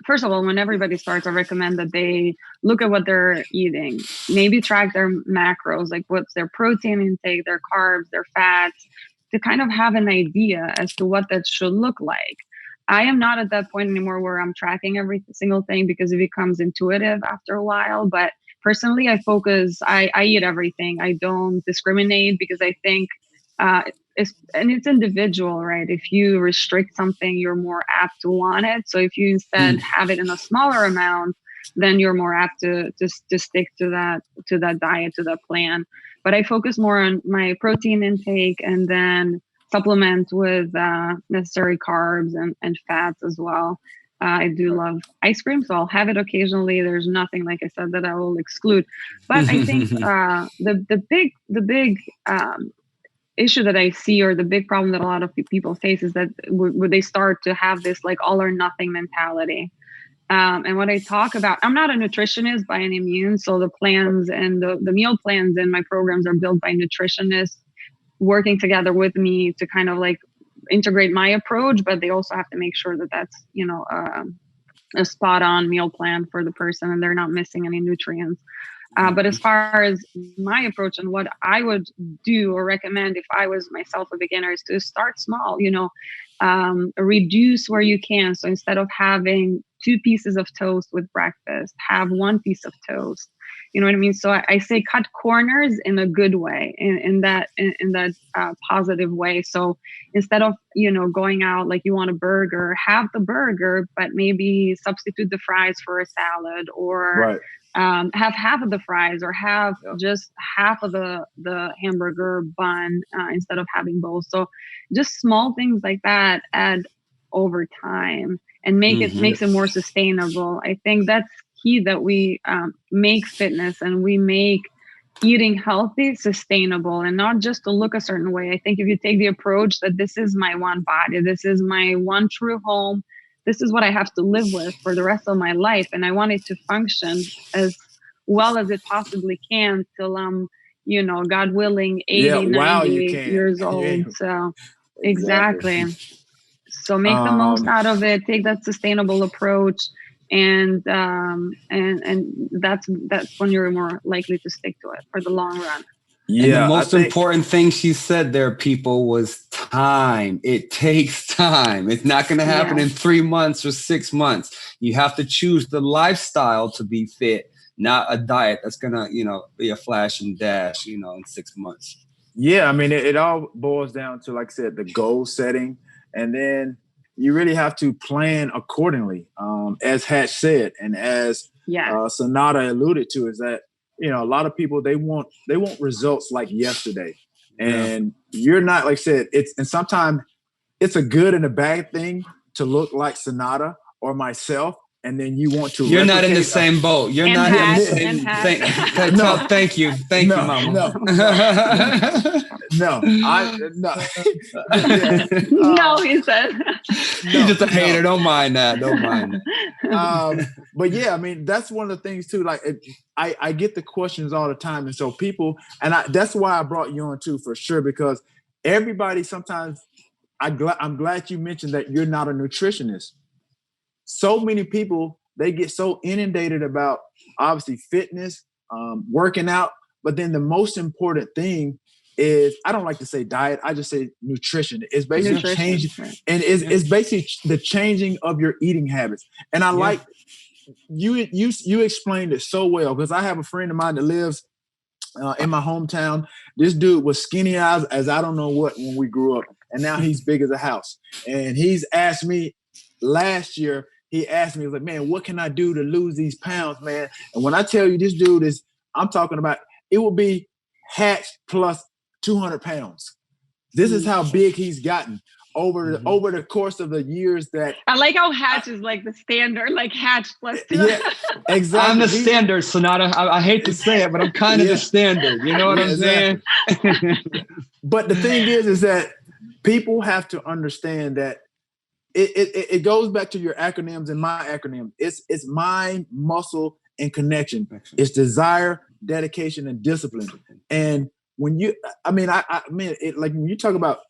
[SPEAKER 3] first of all, when everybody starts, I recommend that they look at what they're eating, maybe track their macros, like what's their protein intake, their carbs, their fats, to kind of have an idea as to what that should look like. I am not at that point anymore where I'm tracking every single thing because it becomes intuitive after a while. But personally, I eat everything. I don't discriminate because I think it's individual, right? If you restrict something, you're more apt to want it. So if you instead have it in a smaller amount, then you're more apt to stick to that diet, to that plan. But I focus more on my protein intake and then supplement with necessary carbs and fats as well. I do love ice cream, so I'll have it occasionally. There's nothing, like I said, that I will exclude. But I think the big issue that I see, or the big problem that a lot of people face, is that where they start to have this like all or nothing mentality. And what I talk about, I'm not a nutritionist by any means, so the plans and the meal plans in my programs are built by nutritionists working together with me to kind of like integrate my approach, but they also have to make sure that that's, a spot on meal plan for the person and they're not missing any nutrients. But as far as my approach and what I would do or recommend if I was myself a beginner is to start small, reduce where you can. So instead of having 2 pieces of toast with breakfast, have 1 piece of toast. You know what I mean? So I say cut corners in a good way, in that positive way. So instead of, going out like you want a burger, have the burger, but maybe substitute the fries for a salad, or have half of the fries, or have just half of the hamburger bun instead of having both. So just small things like that add over time and makes it more sustainable. I think that's key, that we make fitness and we make eating healthy sustainable, and not just to look a certain way. I think if you take the approach that this is my one body, this is my one true home, this is what I have to live with for the rest of my life, and I want it to function as well as it possibly can till I'm, God willing, 80, 90 years old. So exactly. So make the most out of it. Take that sustainable approach, and that's when you're more likely to stick to it for the long run.
[SPEAKER 1] Yeah, and the most important thing she said there, people, was time. It takes time. It's not going to happen in 3 months or 6 months. You have to choose the lifestyle to be fit, not a diet that's going to, be a flash and dash, in 6 months.
[SPEAKER 2] Yeah, I mean, it all boils down to, like I said, the goal setting, and then you really have to plan accordingly. As Hatch said, and as Sonata alluded to, is that, a lot of people, they want results like yesterday. And you're not, like I said, and sometimes it's a good and a bad thing to look like Sonata or myself. And then you want to.
[SPEAKER 1] You're not in the same boat. You're not in the same. Thank you, Mama.
[SPEAKER 2] No,
[SPEAKER 3] no, he said.
[SPEAKER 1] He's just a hater. Don't mind that.
[SPEAKER 2] But yeah, I mean, that's one of the things too. Like, I get the questions all the time, and so people, and that's why I brought you on too, for sure, because everybody sometimes. I'm glad you mentioned that you're not a nutritionist. So many people, they get so inundated about obviously fitness, working out, but then the most important thing is, I don't like to say diet, I just say nutrition. It's basically changing, and it's basically the changing of your eating habits. And I like you explained it so well, because I have a friend of mine that lives in my hometown. This dude was skinny as I don't know what when we grew up, and now he's big as a house. And he's asked me last year, he asked me, he was like, man, what can I do to lose these pounds, man? And when I tell you this dude is, I'm talking about, it will be Hatch plus 200 pounds. This is how big he's gotten over the course of the years that.
[SPEAKER 3] I like how Hatch is like the standard, like Hatch plus 2.
[SPEAKER 2] Yeah, exactly.
[SPEAKER 1] I'm the standard, Sonata. I hate to say it, but I'm kind of the standard. You know what I'm saying?
[SPEAKER 2] But the thing is that people have to understand that it goes back to your acronyms and my acronym. It's mind, muscle, and connection. It's desire, dedication, and discipline. And when you, I mean, like when you talk about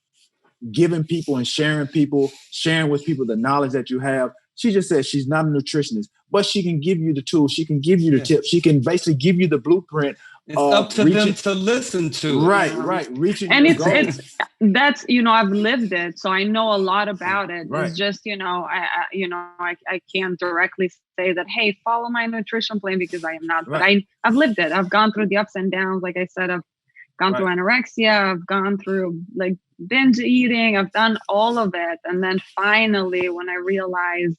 [SPEAKER 2] giving people and sharing with people the knowledge that you have, she just said she's not a nutritionist, but she can give you the tools. She can give you the tips. She can basically give you the blueprint.
[SPEAKER 1] It's up to them to listen to.
[SPEAKER 2] Right. Reaching
[SPEAKER 3] and
[SPEAKER 2] your
[SPEAKER 3] it's
[SPEAKER 2] goals.
[SPEAKER 3] That's, I've lived it, so I know a lot about it.
[SPEAKER 2] Right.
[SPEAKER 3] It's just, I can't directly say that, hey, follow my nutrition plan, because I am not. Right. But I've lived it. I've gone through the ups and downs. Like I said, I've gone through anorexia. I've gone through like binge eating. I've done all of it, and then finally, when I realized,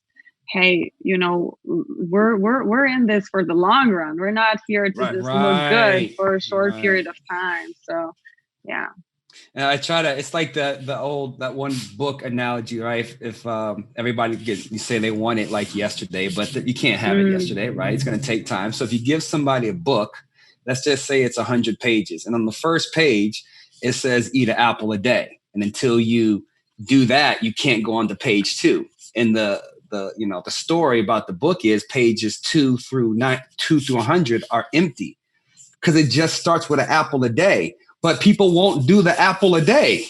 [SPEAKER 3] hey, we're in this for the long run. We're not here to just look good for a short period of time. So, yeah.
[SPEAKER 1] And I try to. It's like that one book analogy, right? If everybody you say they want it like yesterday, but you can't have it yesterday, right? It's going to take time. So if you give somebody a book, let's just say it's 100 pages, and on the first page it says eat an apple a day, and until you do that, you can't go on to page 2. And the story about the book is pages 2 through 100 are empty because it just starts with an apple a day. But people won't do the apple a day.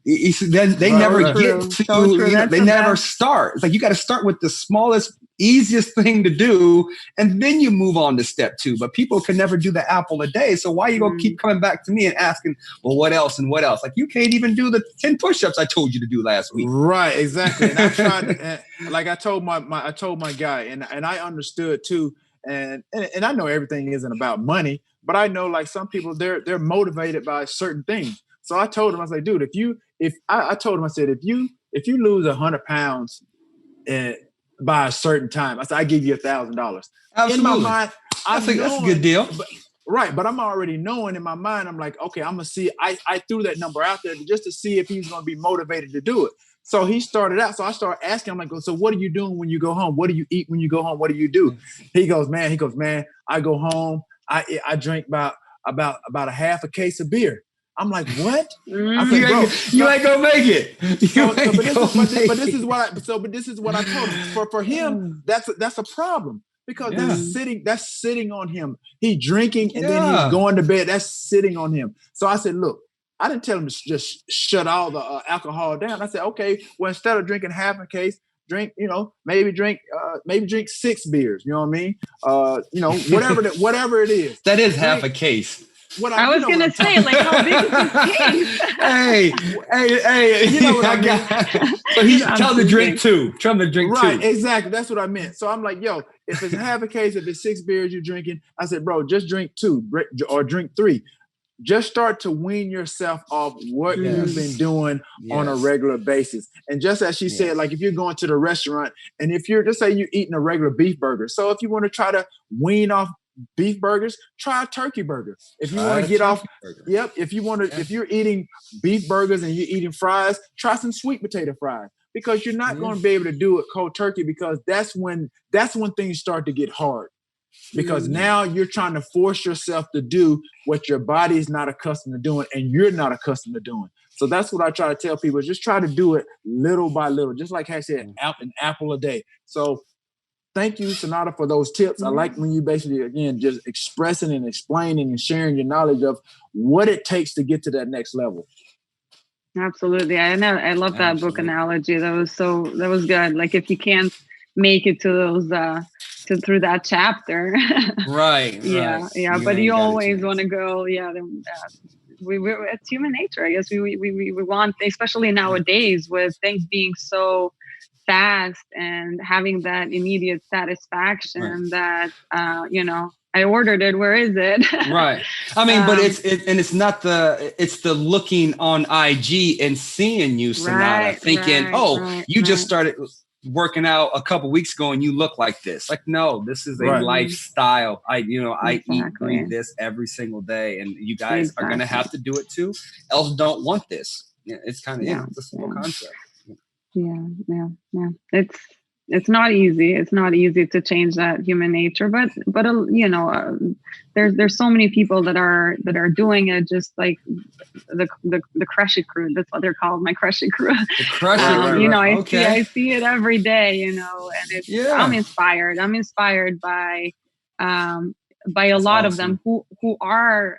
[SPEAKER 1] They never get to, they never start. It's like you got to start with the smallest, easiest thing to do, and then you move on to step 2. But people can never do the apple a day. So why are you going to keep coming back to me and asking, well, what else and what else? Like you can't even do the 10 push-ups I told you to do last week.
[SPEAKER 2] Right, exactly. And I tried, like I told my guy, and I understood too. And I know everything isn't about money, but I know like some people they're motivated by certain things. So I told him, I was like, dude, I told him, I said, if you lose 100 pounds by a certain time, I said, I give you $1,000. In my mind,
[SPEAKER 1] I think that's a good deal.
[SPEAKER 2] But I'm already knowing in my mind, I'm like, okay, I'm gonna see. I threw that number out there just to see if he's gonna be motivated to do it. So he started out. So I started asking him, like, so what are you doing when you go home? What do you eat when you go home? What do you do? He goes, man, I go home. I drink about a half a case of beer. I'm like, what? I said, bro,
[SPEAKER 1] you ain't gonna make it.
[SPEAKER 2] But this is what I told him. For him, that's a problem because that's sitting on him. He drinking and then he's going to bed. That's sitting on him. So I said, look, I didn't tell him to just shut all the alcohol down. I said, okay, well, instead of drinking half a case, drink, maybe drink 6 beers. You know what I mean? Whatever it is.
[SPEAKER 1] That is half a case.
[SPEAKER 3] I was going to say, like, how big is this case?
[SPEAKER 1] hey. You know what I got? So he's telling to drink 2. Tell him to drink 2.
[SPEAKER 2] Right, exactly. That's what I meant. So I'm like, yo, if it's half a case, if it's 6 beers you're drinking, I said, bro, just drink 2 or drink 3. Just start to wean yourself off what you've been doing on a regular basis. And just as she said, like if you're going to the restaurant and if you're, just say you're eating a regular beef burger. So if you want to try to wean off beef burgers, try a turkey burger. If you want to get off, if you're eating beef burgers and you're eating fries, try some sweet potato fries. Because you're not going to be able to do it cold turkey, because that's when things start to get hard. Because now you're trying to force yourself to do what your body is not accustomed to doing and you're not accustomed to doing. So that's what I try to tell people, is just try to do it little by little. Just like I said, an apple a day. So thank you, Sonata, for those tips. I like when you basically, again, just expressing and explaining and sharing your knowledge of what it takes to get to that next level.
[SPEAKER 3] Absolutely. I love that book analogy. That was good. Like if you can't make it to those through that chapter.
[SPEAKER 1] Right.
[SPEAKER 3] Yeah.
[SPEAKER 1] Right.
[SPEAKER 3] Yeah. But you always want to go. Yeah. It's human nature. I guess we want, especially nowadays with things being so fast and having that immediate satisfaction that I ordered it. Where is it?
[SPEAKER 1] Right. I mean, but it's not it's the looking on IG and seeing you, Sonata, thinking, you just started working out a couple weeks ago and you look like this. Like, no, this is a lifestyle. I eat this every single day, and you guys are going to have to do it too. Else don't want this. Yeah, it's kind of it's a simple concept.
[SPEAKER 3] Yeah. It's not easy. It's not easy to change that human nature, but there's so many people that are doing it, just like the Crush It crew. That's what they're called, my Crush It crew.
[SPEAKER 1] The Crush It.
[SPEAKER 3] I see it every day, and it's I'm inspired. I'm inspired by a lot of them who are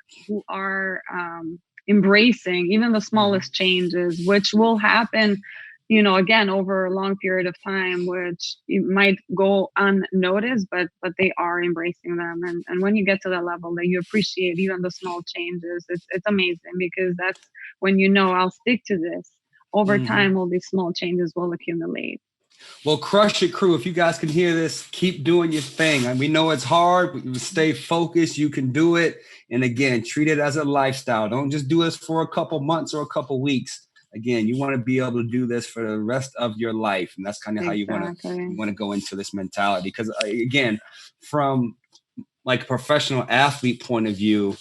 [SPEAKER 3] embracing even the smallest changes, which will happen again, over a long period of time, which you might go unnoticed, but they are embracing them. And when you get to that level that you appreciate even the small changes, it's amazing, because that's when I'll stick to this. Over time, all these small changes will accumulate.
[SPEAKER 1] Well, Crush It crew, if you guys can hear this, keep doing your thing. And we know it's hard, but you stay focused. You can do it. And again, treat it as a lifestyle. Don't just do this for a couple months or a couple weeks. Again, you want to be able to do this for the rest of your life. And that's kind of how you want to go into this mentality. Because again, from like a professional athlete point of view,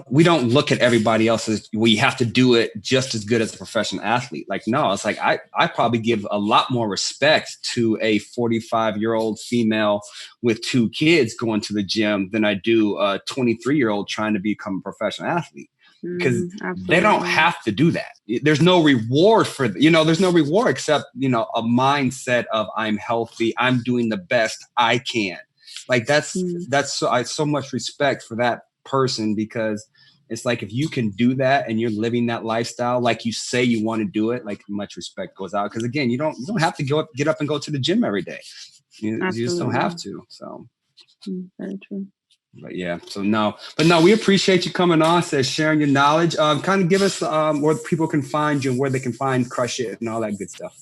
[SPEAKER 1] we don't look at everybody else as we have to do it just as good as a professional athlete. Like, no, it's like, I probably give a lot more respect to a 45-year-old female with 2 kids going to the gym than I do a 23-year-old trying to become a professional athlete. Because they don't have to do that. There's no reward for, there's no reward except, a mindset of I'm healthy. I'm doing the best I can. Like that's I have so much respect for that person, because it's like, if you can do that and you're living that lifestyle, like you say you want to do it, like much respect goes out. Because again, you don't have to get up and go to the gym every day. You just don't have to. So
[SPEAKER 3] very true.
[SPEAKER 1] But yeah, we appreciate you coming on, sharing your knowledge. Kind of give us where people can find you and where they can find Crush It and all that good stuff.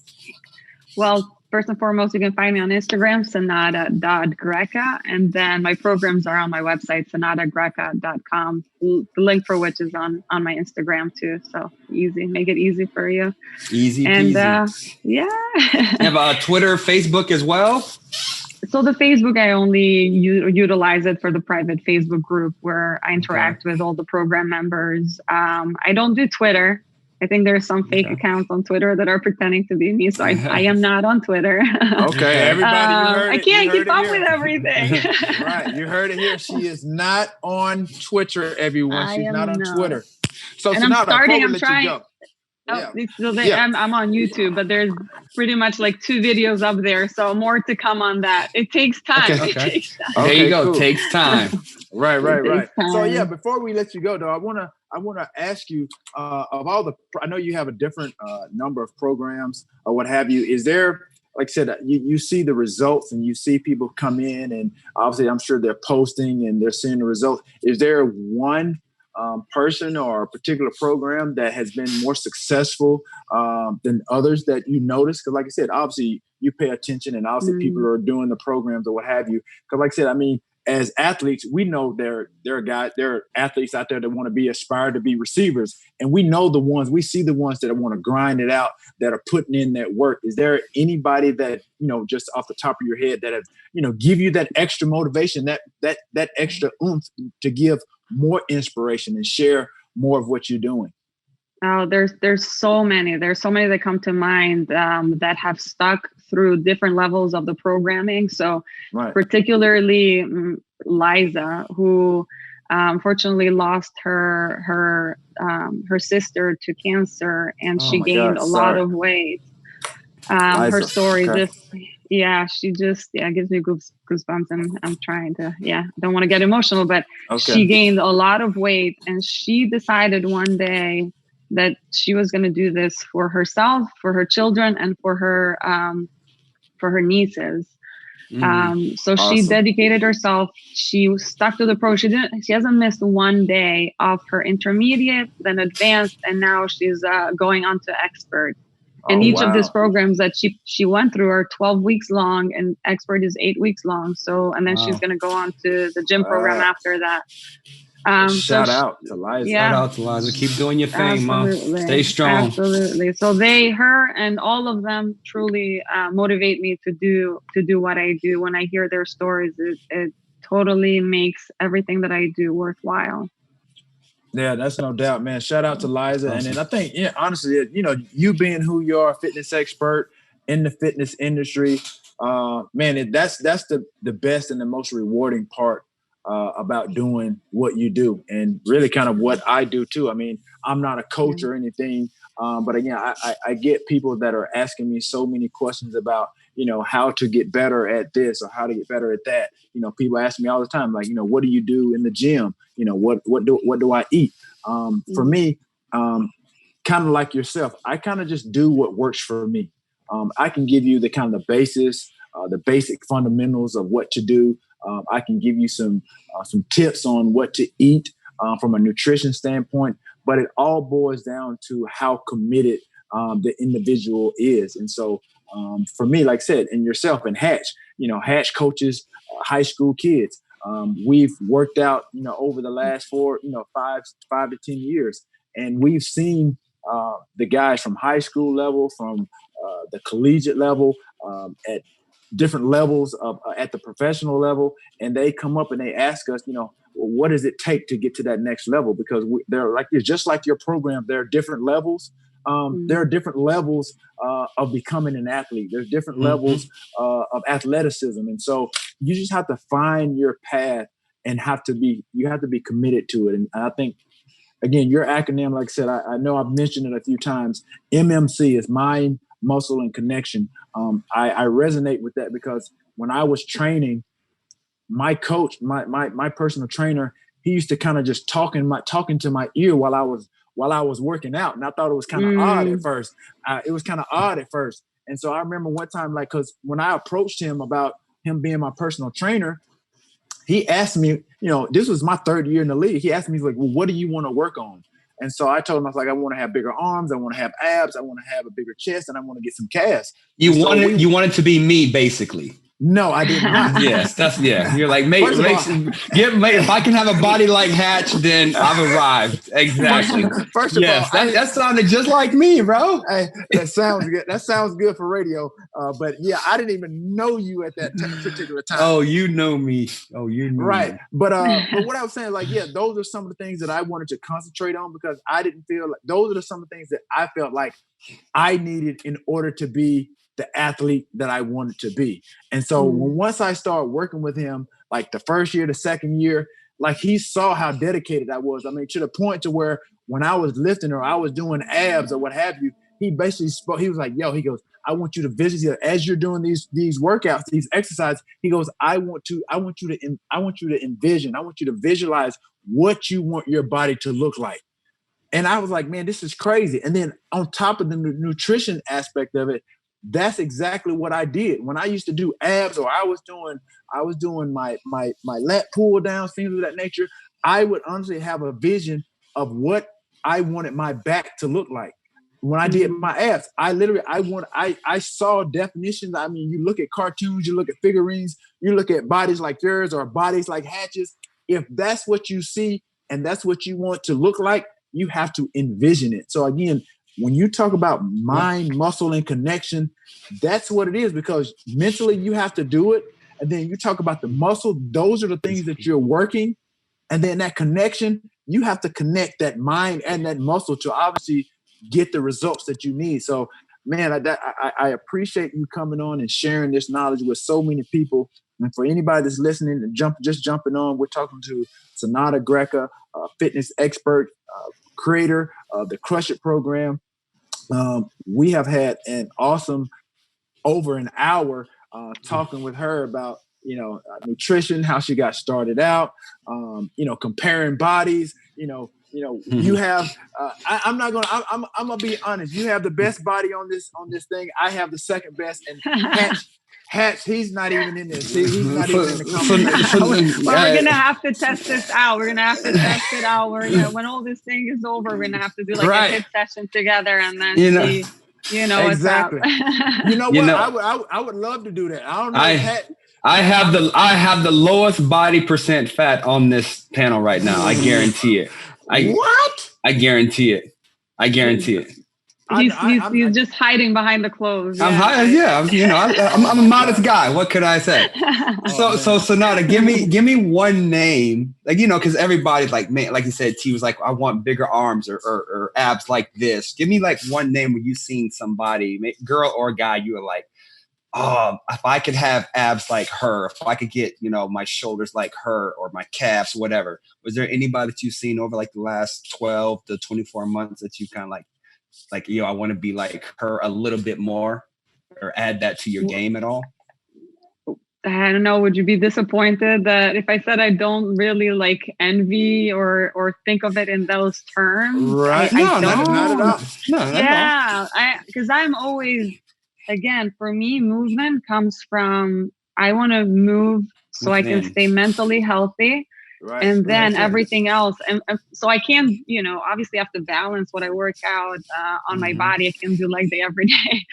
[SPEAKER 3] Well, first and foremost, you can find me on Instagram, Senada.Greca. And then my programs are on my website, senadagreca.com. The link for which is on my Instagram too. So easy, make it easy for you.
[SPEAKER 1] Easy
[SPEAKER 3] and
[SPEAKER 1] peasy.
[SPEAKER 3] You
[SPEAKER 1] have Twitter, Facebook as well?
[SPEAKER 3] So the Facebook, I only utilize it for the private Facebook group where I interact with all the program members. I don't do Twitter. I think there are some fake accounts on Twitter that are pretending to be me. So I am not on Twitter.
[SPEAKER 2] Okay, everybody, you heard it.
[SPEAKER 3] I can't keep up with everything.
[SPEAKER 2] Right, you heard it here. She is not on Twitter, everyone. She's not on Twitter. So
[SPEAKER 3] and
[SPEAKER 2] Sonata,
[SPEAKER 3] I'm trying. I'm on YouTube, but there's pretty much like 2 videos up there, so more to come on that. It takes time.
[SPEAKER 1] Okay.
[SPEAKER 3] It takes time.
[SPEAKER 1] There you go. Cool. Takes time.
[SPEAKER 2] Right. So yeah, before we let you go, though, I wanna ask you of all the. I know you have a different number of programs or what have you. Is there, like I said, you see the results and you see people come in, and obviously I'm sure they're posting and they're seeing the results. Is there one person or a particular program that has been more successful than others that you notice? Because like I said, obviously you pay attention, and obviously people are doing the programs or what have you. Because like I said, I mean, as athletes, we know there are athletes out there that aspire to be receivers. And we know we see the ones that want to grind it out, that are putting in that work. Is there anybody that, just off the top of your head that have, give you that extra motivation, that extra oomph to give more inspiration and share more of what you're doing?
[SPEAKER 3] Oh, there's so many. There's so many that come to mind that have stuck through different levels of the programming. So particularly Liza, who unfortunately lost her sister to cancer, and she gained a lot of weight. Her story she just gives me goosebumps, and I'm trying to I don't want to get emotional, but she gained a lot of weight, and she decided one day that she was going to do this for herself, for her children, and for her nieces. So awesome. She dedicated herself. She stuck to the program. She hasn't missed one day of her intermediate, then advanced, and now she's going on to expert. And each of these programs that she went through are 12 weeks long, and expert is 8 weeks long. So, and then she's going to go on to the gym program after that.
[SPEAKER 2] Shout out to Liza.
[SPEAKER 1] Yeah. Shout out to Liza. Keep doing your thing, Mom. Stay strong.
[SPEAKER 3] Absolutely. So her and all of them truly motivate me to do what I do. When I hear their stories, it totally makes everything that I do worthwhile.
[SPEAKER 2] Yeah, that's no doubt, man. Shout out to Liza. Awesome. And then I think, honestly, you being who you are, a fitness expert in the fitness industry, man, that's the best and the most rewarding part about doing what you do, and really kind of what I do too. I mean, I'm not a coach or anything, but again, I get people that are asking me so many questions about, how to get better at this or how to get better at that. People ask me all the time, like, what do you do in the gym? What do I eat? For me, kind of like yourself, I kind of just do what works for me. I can give you the kind of the basis, the basic fundamentals of what to do. I can give you some tips on what to eat from a nutrition standpoint, but it all boils down to how committed the individual is. And so for me, like I said, and yourself and Hatch, Hatch coaches high school kids. We've worked out, over the last 5 to 10 years, and we've seen the guys from high school level, from the collegiate level, at different levels of at the professional level, and they come up and they ask us, what does it take to get to that next level? Because they're like, it's just like your program. There are different levels. There are different levels of becoming an athlete. There's different levels of athleticism, and so you just have to find your path and you have to be committed to it. And I think, again, your acronym, like I said, I know I've mentioned it a few times. MMC is mind, muscle, and connection. I resonate with that because when I was training, my coach, my personal trainer, he used to kind of just talking to my ear while I was working out, and I thought it was kind of odd at first. It was kind of odd at first, and so I remember one time, like, because when I approached him about him being my personal trainer, he asked me, this was my third year in the league. He asked me, like, well, what do you want to work on? And so I told him, I was like, I want to have bigger arms, I want to have abs, I want to have a bigger chest, and I want to get some calves.
[SPEAKER 1] You wanted to be me, basically.
[SPEAKER 2] No, I did not.
[SPEAKER 1] Yes, You're like, if I can have a body like Hatch, then I've arrived. Exactly.
[SPEAKER 2] First of all,
[SPEAKER 1] that sounded just like me, bro.
[SPEAKER 2] Hey, that sounds good. That sounds good for radio. But yeah, I didn't even know you at that particular time.
[SPEAKER 1] Oh, you know me.
[SPEAKER 2] Right. But what I was saying, like, yeah, those are some of the things that I wanted to concentrate on, because I didn't feel like those are some of the things that I felt like I needed in order to be the athlete that I wanted to be. And so once I started working with him, like the first year, the second year, like, he saw how dedicated I was. I mean, to the point to where when I was lifting or I was doing abs or what have you, he basically spoke. He was like, he goes, I want you to visualize as you're doing these workouts, these exercises. He goes, I want you to envision, I want you to visualize what you want your body to look like. And I was like, man, this is crazy. And then on top of the nutrition aspect of it, that's exactly what I did when I used to do abs, or I was doing my lat pull downs, things of that nature. I would honestly have a vision of what I wanted my back to look like. When I did my abs, I saw definitions. I mean, you look at cartoons, you look at figurines, you look at bodies like yours or bodies like Hatch's. If that's what you see and that's what you want to look like, you have to envision it. So again, when you talk about mind, muscle, and connection, that's what it is, because mentally you have to do it. And then you talk about the muscle, those are the things that you're working. And then that connection, you have to connect that mind and that muscle to obviously get the results that you need. So, man, I appreciate you coming on and sharing this knowledge with so many people. And for anybody that's listening and jumping on, we're talking to Senada Greca, a fitness expert, creator of the Crush It program. We have had an awesome over an hour talking with her about, nutrition, how she got started out, comparing bodies, You have. I'm not gonna. I'm gonna be honest. You have the best body on this thing. I have the second best, and Hatch, he's not even in this. He's not even in the conversation.
[SPEAKER 3] Well, we're gonna have to test this out. We're gonna have to test it out. When all this thing is over, we're gonna have to do like a hit session together, and then see.
[SPEAKER 2] Exactly. What? I would love to do that. I don't know.
[SPEAKER 1] I have the lowest body percent fat on this panel right now. I guarantee it.
[SPEAKER 2] What?
[SPEAKER 1] I guarantee it. I guarantee it.
[SPEAKER 3] He's just hiding behind the clothes.
[SPEAKER 1] I'm hiding. Yeah, I'm a modest guy. What could I say? So Sonata, give me one name, because everybody's like, man, like you said, T was like, I want bigger arms or abs like this. Give me like one name where you've seen somebody, girl or guy, you were like, oh, if I could have abs like her, if I could get, my shoulders like her or my calves, whatever. Was there anybody that you've seen over like the last 12 to 24 months that you kind of like, I want to be like her a little bit more, or add that to your game at all?
[SPEAKER 3] I don't know. Would you be disappointed that if I said I don't really like envy or think of it in those terms?
[SPEAKER 2] Right.
[SPEAKER 3] I
[SPEAKER 2] don't. Not at all.
[SPEAKER 3] No, yeah. Because I'm always, again, for me, movement comes from, I want to move so I can stay mentally healthy. Right, and then everything else. And so I can, obviously have to balance what I work out on my body. I can do leg day every day.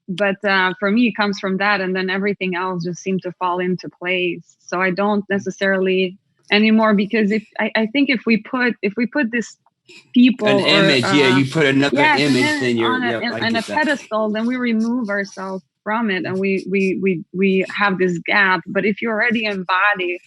[SPEAKER 3] But for me, it comes from that. And then everything else just seemed to fall into place. So I don't necessarily anymore, because I think if we put this people
[SPEAKER 1] an image, you put another image, then you're
[SPEAKER 3] on a pedestal, then we remove ourselves from it, and we have this gap. But if you already embody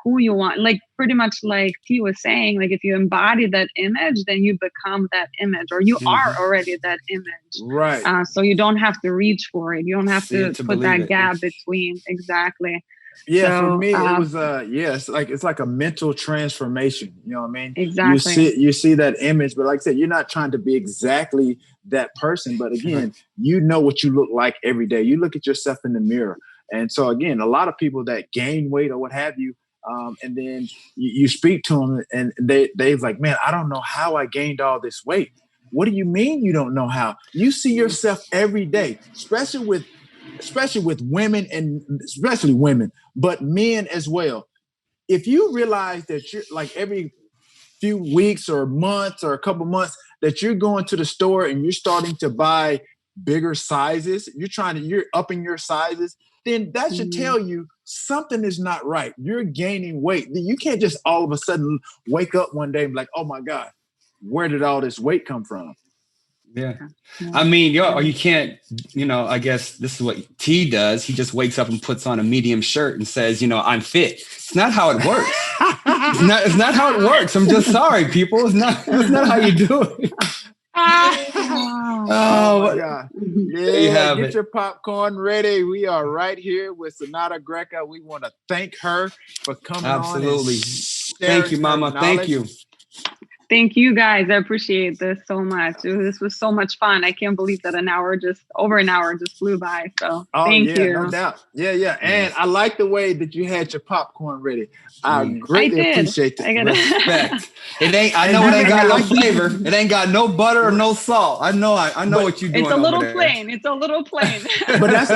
[SPEAKER 3] who you want, like pretty much like T was saying, like if you embody that image, then you become that image, or you are already that image,
[SPEAKER 2] right?
[SPEAKER 3] So you don't have to reach for it. You don't have to put that gap between. Exactly.
[SPEAKER 2] Yeah, so, for me, it was it's like a mental transformation. You know what I mean?
[SPEAKER 3] Exactly.
[SPEAKER 2] You see that image, but like I said, you're not trying to be exactly that person. But again, you know what you look like every day. You look at yourself in the mirror, and so again, a lot of people that gain weight or what have you, and then you speak to them, and they're like, "Man, I don't know how I gained all this weight." What do you mean you don't know how? You see yourself every day, especially with women, and especially women, but men as well. If you realize that you're like every few weeks or months or a couple months that you're going to the store and you're starting to buy bigger sizes, you're upping your sizes, then that should tell you something is not right. You're gaining weight. You can't just all of a sudden wake up one day and be like, oh my God, where did all this weight come from?
[SPEAKER 1] Yeah. I mean, you can't, I guess this is what T does. He just wakes up and puts on a medium shirt and says, I'm fit. It's not how it works. It's not how it works. I'm just sorry, people. It's not how you do it.
[SPEAKER 2] Oh my God. Yeah, get your popcorn ready. We are right here with Sonata Greca. We want to thank her for coming on.
[SPEAKER 1] Absolutely. Thank you, Mama. Thank you.
[SPEAKER 3] Thank you, guys. I appreciate this so much. This was so much fun. I can't believe that over an hour just flew by. So thank you.
[SPEAKER 2] No doubt. Yeah. And I like the way that you had your popcorn ready. I greatly appreciate that.
[SPEAKER 1] Respect. It ain't got no flavor. It ain't got no butter or no salt. I know what you're doing.
[SPEAKER 3] It's a little plain. It's a little plain.
[SPEAKER 2] But that's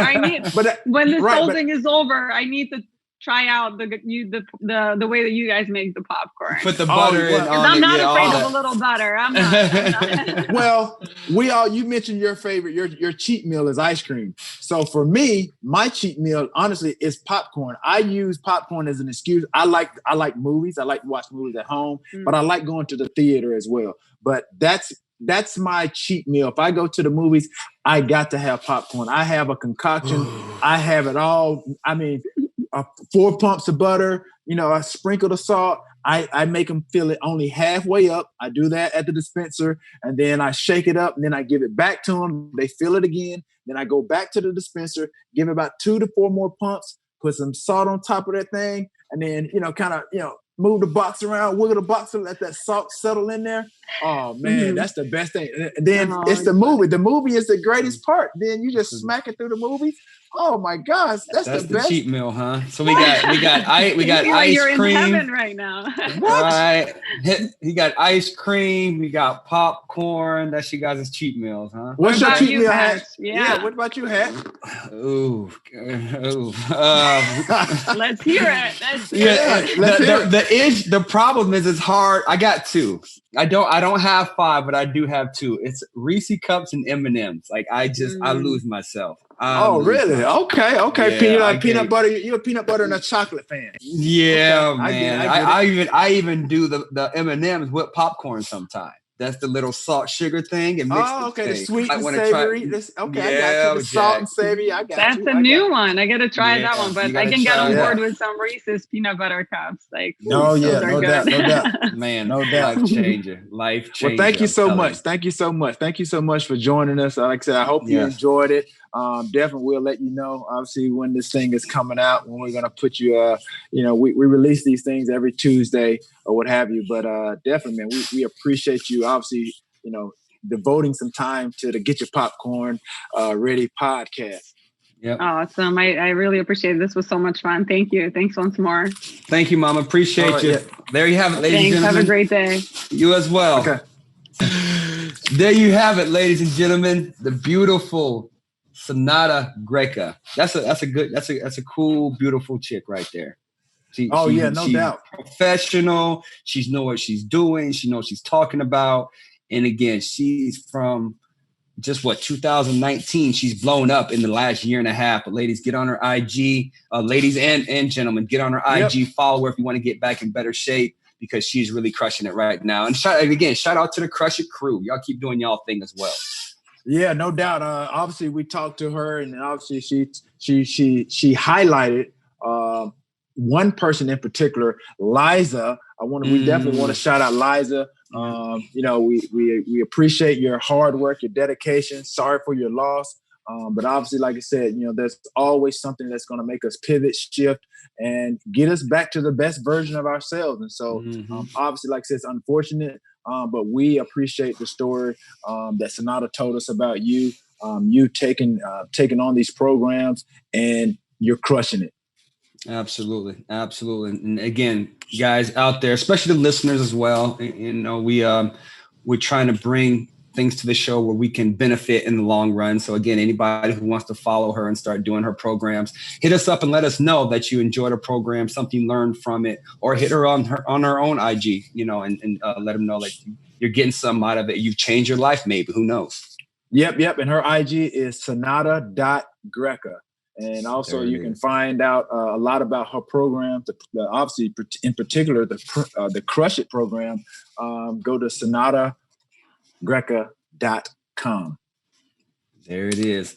[SPEAKER 3] when this whole thing is over, I need to try out the way that you guys make the popcorn.
[SPEAKER 1] Put the butter in.
[SPEAKER 3] I'm not afraid of a little butter. I'm not.
[SPEAKER 2] Well, you mentioned your favorite, your cheat meal is ice cream. So for me, my cheat meal, honestly, is popcorn. I use popcorn as an excuse. I like movies. I like to watch movies at home, but I like going to the theater as well. But that's my cheat meal. If I go to the movies, I got to have popcorn. I have a concoction. I have it all. I mean, 4 pumps of butter, I sprinkle the salt. I make them fill it only halfway up. I do that at the dispenser, and then I shake it up, and then I give it back to them. They fill it again. Then I go back to the dispenser, give it about 2 to 4 more pumps, put some salt on top of that thing, and then, move the box around, wiggle the box and let that salt settle in there. Oh man, that's the best thing. Then it's the movie. The movie is the greatest part. Then you just smack it through the movie. Oh my gosh, that's the best.
[SPEAKER 1] Cheat meal, huh? So we got ice
[SPEAKER 3] you're
[SPEAKER 1] cream.
[SPEAKER 3] in heaven right now.
[SPEAKER 2] What?
[SPEAKER 1] Right. He got ice cream. We got popcorn. That's you guys' cheat meals, huh?
[SPEAKER 2] What's your cheat meal,
[SPEAKER 3] Hat?
[SPEAKER 2] Yeah. What about you, Hat?
[SPEAKER 1] Ooh.
[SPEAKER 3] Let's hear it.
[SPEAKER 1] The problem is it's hard. I got two. I don't have five, but I do have two. It's Reese cups and M&Ms. Like I lose myself.
[SPEAKER 2] Really? Okay.
[SPEAKER 1] Yeah,
[SPEAKER 2] peanut butter. You're a peanut butter and a chocolate fan.
[SPEAKER 1] Yeah,
[SPEAKER 2] okay.
[SPEAKER 1] Man. I even do the M&Ms with popcorn sometimes. That's the little salt sugar thing. And
[SPEAKER 2] the sweet and savory. I got you. The salt and savory. I got
[SPEAKER 3] That's
[SPEAKER 2] you.
[SPEAKER 3] That's a new one. I got to try that one, but I can get on board with some Reese's peanut butter cups. Like,
[SPEAKER 2] no doubt.
[SPEAKER 1] Man, no doubt. Life changer.
[SPEAKER 2] Well, thank you so much. Thank you so much for joining us. Like I said, I hope you enjoyed it. Definitely we'll let you know, obviously, when this thing is coming out, when we're going to put you, we release these things every Tuesday or what have you. But definitely, man, we appreciate you, obviously, devoting some time to the Getcha Popcorn Ready podcast.
[SPEAKER 1] Yep.
[SPEAKER 3] Awesome. I really appreciate it. This was so much fun. Thank you. Thanks once more.
[SPEAKER 1] Thank you, Mama. Appreciate you. Yeah. There you have it, ladies and gentlemen.
[SPEAKER 3] Have a great day.
[SPEAKER 1] You as well.
[SPEAKER 2] Okay.
[SPEAKER 1] There you have it, ladies and gentlemen. The beautiful Sonata Greca. That's a cool, beautiful chick right there. She's
[SPEAKER 2] doubt.
[SPEAKER 1] Professional. She knows what she's doing. She knows what she's talking about. And again, she's from just 2019. She's blown up in the last year and a half. But ladies, get on her IG. Ladies and gentlemen, get on her IG. Follow her if you want to get back in better shape, because she's really crushing it right now. And shout out to the Crush It crew. Y'all keep doing y'all thing as well.
[SPEAKER 2] Yeah, no doubt. Obviously, we talked to her, and obviously she highlighted one person in particular, Liza. We definitely want to shout out Liza. We appreciate your hard work, your dedication. Sorry for your loss. But obviously, like I said, there's always something that's going to make us pivot, shift, and get us back to the best version of ourselves. And so, obviously, like I said, it's unfortunate, but we appreciate the story that Sonata told us about you. You taking on these programs, and you're crushing it.
[SPEAKER 1] Absolutely. And again, guys out there, especially the listeners as well, we're trying to bring things to the show where we can benefit in the long run. So again, anybody who wants to follow her and start doing her programs, hit us up and let us know that you enjoyed her program, something learned from it, or hit her on her own IG, and let them know that you're getting something out of it. You've changed your life, maybe. Who knows? Yep.
[SPEAKER 2] And her IG is Senada.Greca. And also you can find out a lot about her programs, obviously in particular, the Crush It program. Go to SonataGreca.com.
[SPEAKER 1] There it is.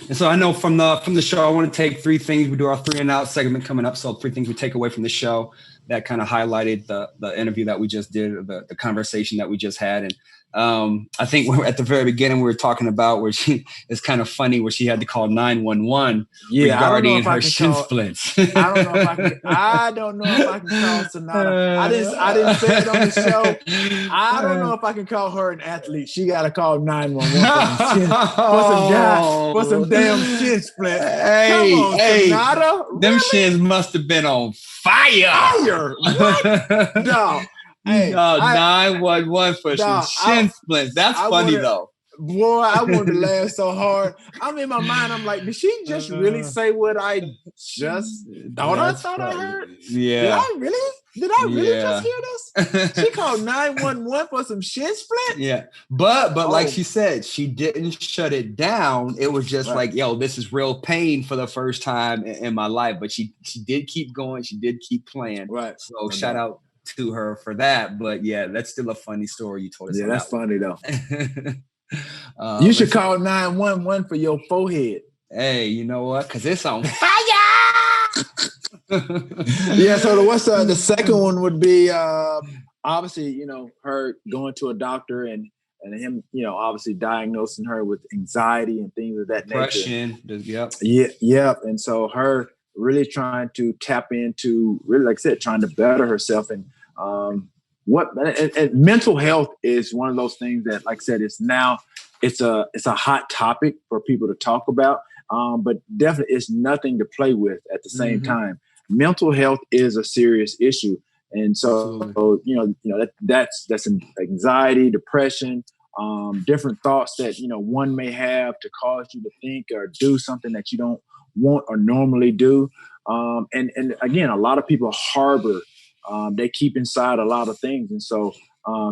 [SPEAKER 1] And so I know from the show, I want to take three things. We do our 3 and Out segment coming up. So 3 things we take away from the show that kind of highlighted the interview that we just did, or the conversation that we just had. And I think at the very beginning, we were talking about where it's kind of funny where she had to call 911 regarding her shin splints.
[SPEAKER 2] I don't know if I can call Sonata. I didn't say it on the show. I don't know if I can call her an athlete. She got to call 911 for some damn shin splints.
[SPEAKER 1] Hey,
[SPEAKER 2] come on, Sonata.
[SPEAKER 1] Them shins must have been on fire.
[SPEAKER 2] What? No.
[SPEAKER 1] Hey, 911 for some shin splints. That's funny though.
[SPEAKER 2] Boy, I wanted to laugh so hard. I'm in my mind. I'm like, did she just really say what I just thought I heard?
[SPEAKER 1] Yeah.
[SPEAKER 2] Did I really just hear this? She called 911 for some shin splint?
[SPEAKER 1] Yeah. But like she said, she didn't shut it down. It was just like, yo, this is real pain for the first time in my life. But she did keep going. She did keep playing.
[SPEAKER 2] Right.
[SPEAKER 1] So shout out to her for that. But yeah, that's still a funny story you told us.
[SPEAKER 2] Yeah, that's funny though. You should call 911 for your forehead.
[SPEAKER 1] Hey, you know what? Because it's on fire.
[SPEAKER 2] Yeah. So what's the second one would be obviously, her going to a doctor and him, obviously diagnosing her with anxiety and things of that nature.
[SPEAKER 1] Yep.
[SPEAKER 2] Yeah. And so her really trying to tap into, really, like I said, trying to better herself. And mental health is one of those things that, like I said, it's a hot topic for people to talk about. But definitely it's nothing to play with at the same time. Mental health is a serious issue. And so, that's anxiety, depression, different thoughts that, one may have to cause you to think or do something that you don't want or normally do. And again, a lot of people harbor, they keep inside a lot of things. And so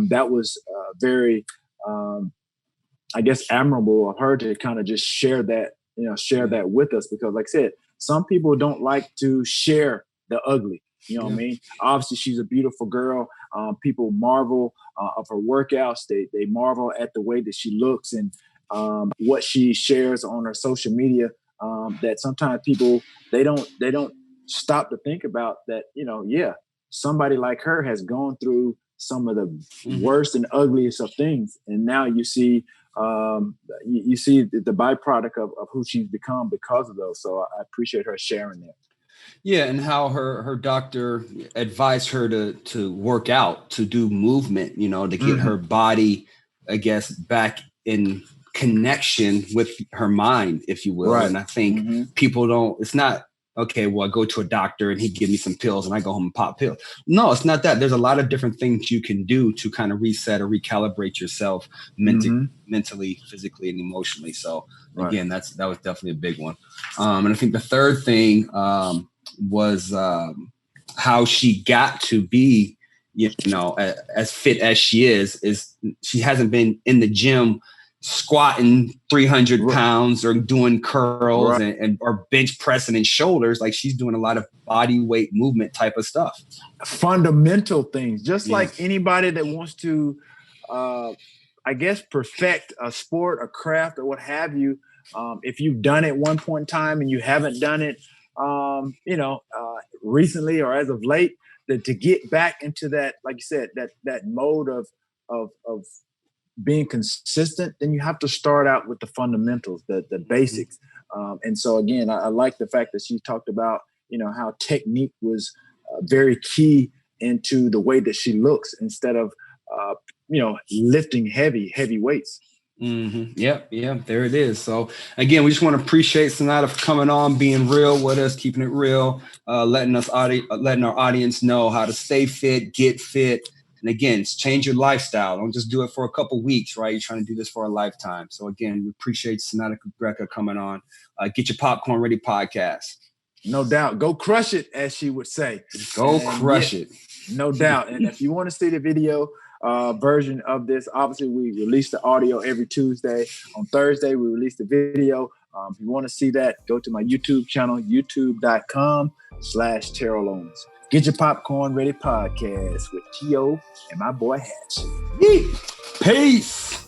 [SPEAKER 2] that was very, I guess, admirable of her to kind of just share that with us, because like I said, some people don't like to share the ugly. You know what I mean? Obviously, she's a beautiful girl. People marvel of her workouts. They marvel at the way that she looks and what she shares on her social media. That sometimes people they don't stop to think about that. Somebody like her has gone through some of the worst and ugliest of things, and now you see the byproduct of who she's become because of those. So I appreciate her sharing that.
[SPEAKER 1] Yeah, and how her doctor advised her to work out, to do movement, to get her body, I guess, back in connection with her mind, if you will. Right. And I think people don't, it's not, okay, well, I go to a doctor and he give me some pills and I go home and pop pills. No, it's not that. There's a lot of different things you can do to kind of reset or recalibrate yourself mentally, physically, and emotionally. So again, that was definitely a big one. And I think the third thing was how she got to be, as fit as she is she hasn't been in the gym squatting 300 pounds or doing curls and or bench pressing and shoulders. Like, she's doing a lot of body weight movement type of stuff.
[SPEAKER 2] Fundamental things, just like anybody that wants to, I guess, perfect a sport, a craft, or what have you. If you've done it one point in time and you haven't done it, recently or as of late, that to get back into that, like you said, that mode of being consistent, then you have to start out with the fundamentals, the basics. And so again, I like the fact that she talked about, how technique was very key into the way that she looks instead of, lifting heavy weights.
[SPEAKER 1] Yep, there it is. So again, we just want to appreciate Sonata for coming on, being real with us, keeping it real, letting our audience know how to stay fit, get fit. And again, change your lifestyle. Don't just do it for a couple weeks, right? You're trying to do this for a lifetime. So again, we appreciate Sonata Greca coming on. Getcha Popcorn Ready podcast.
[SPEAKER 2] No doubt. Go crush it, as she would say.
[SPEAKER 1] Go crush it.
[SPEAKER 2] No doubt. And if you want to see the video version of this, obviously we release the audio every Tuesday. On Thursday, we release the video. If you want to see that, go to my YouTube channel, youtube.com/Terrell Owens. Get Your Popcorn Ready podcast with T.O. and my boy Hatch.
[SPEAKER 1] Peace.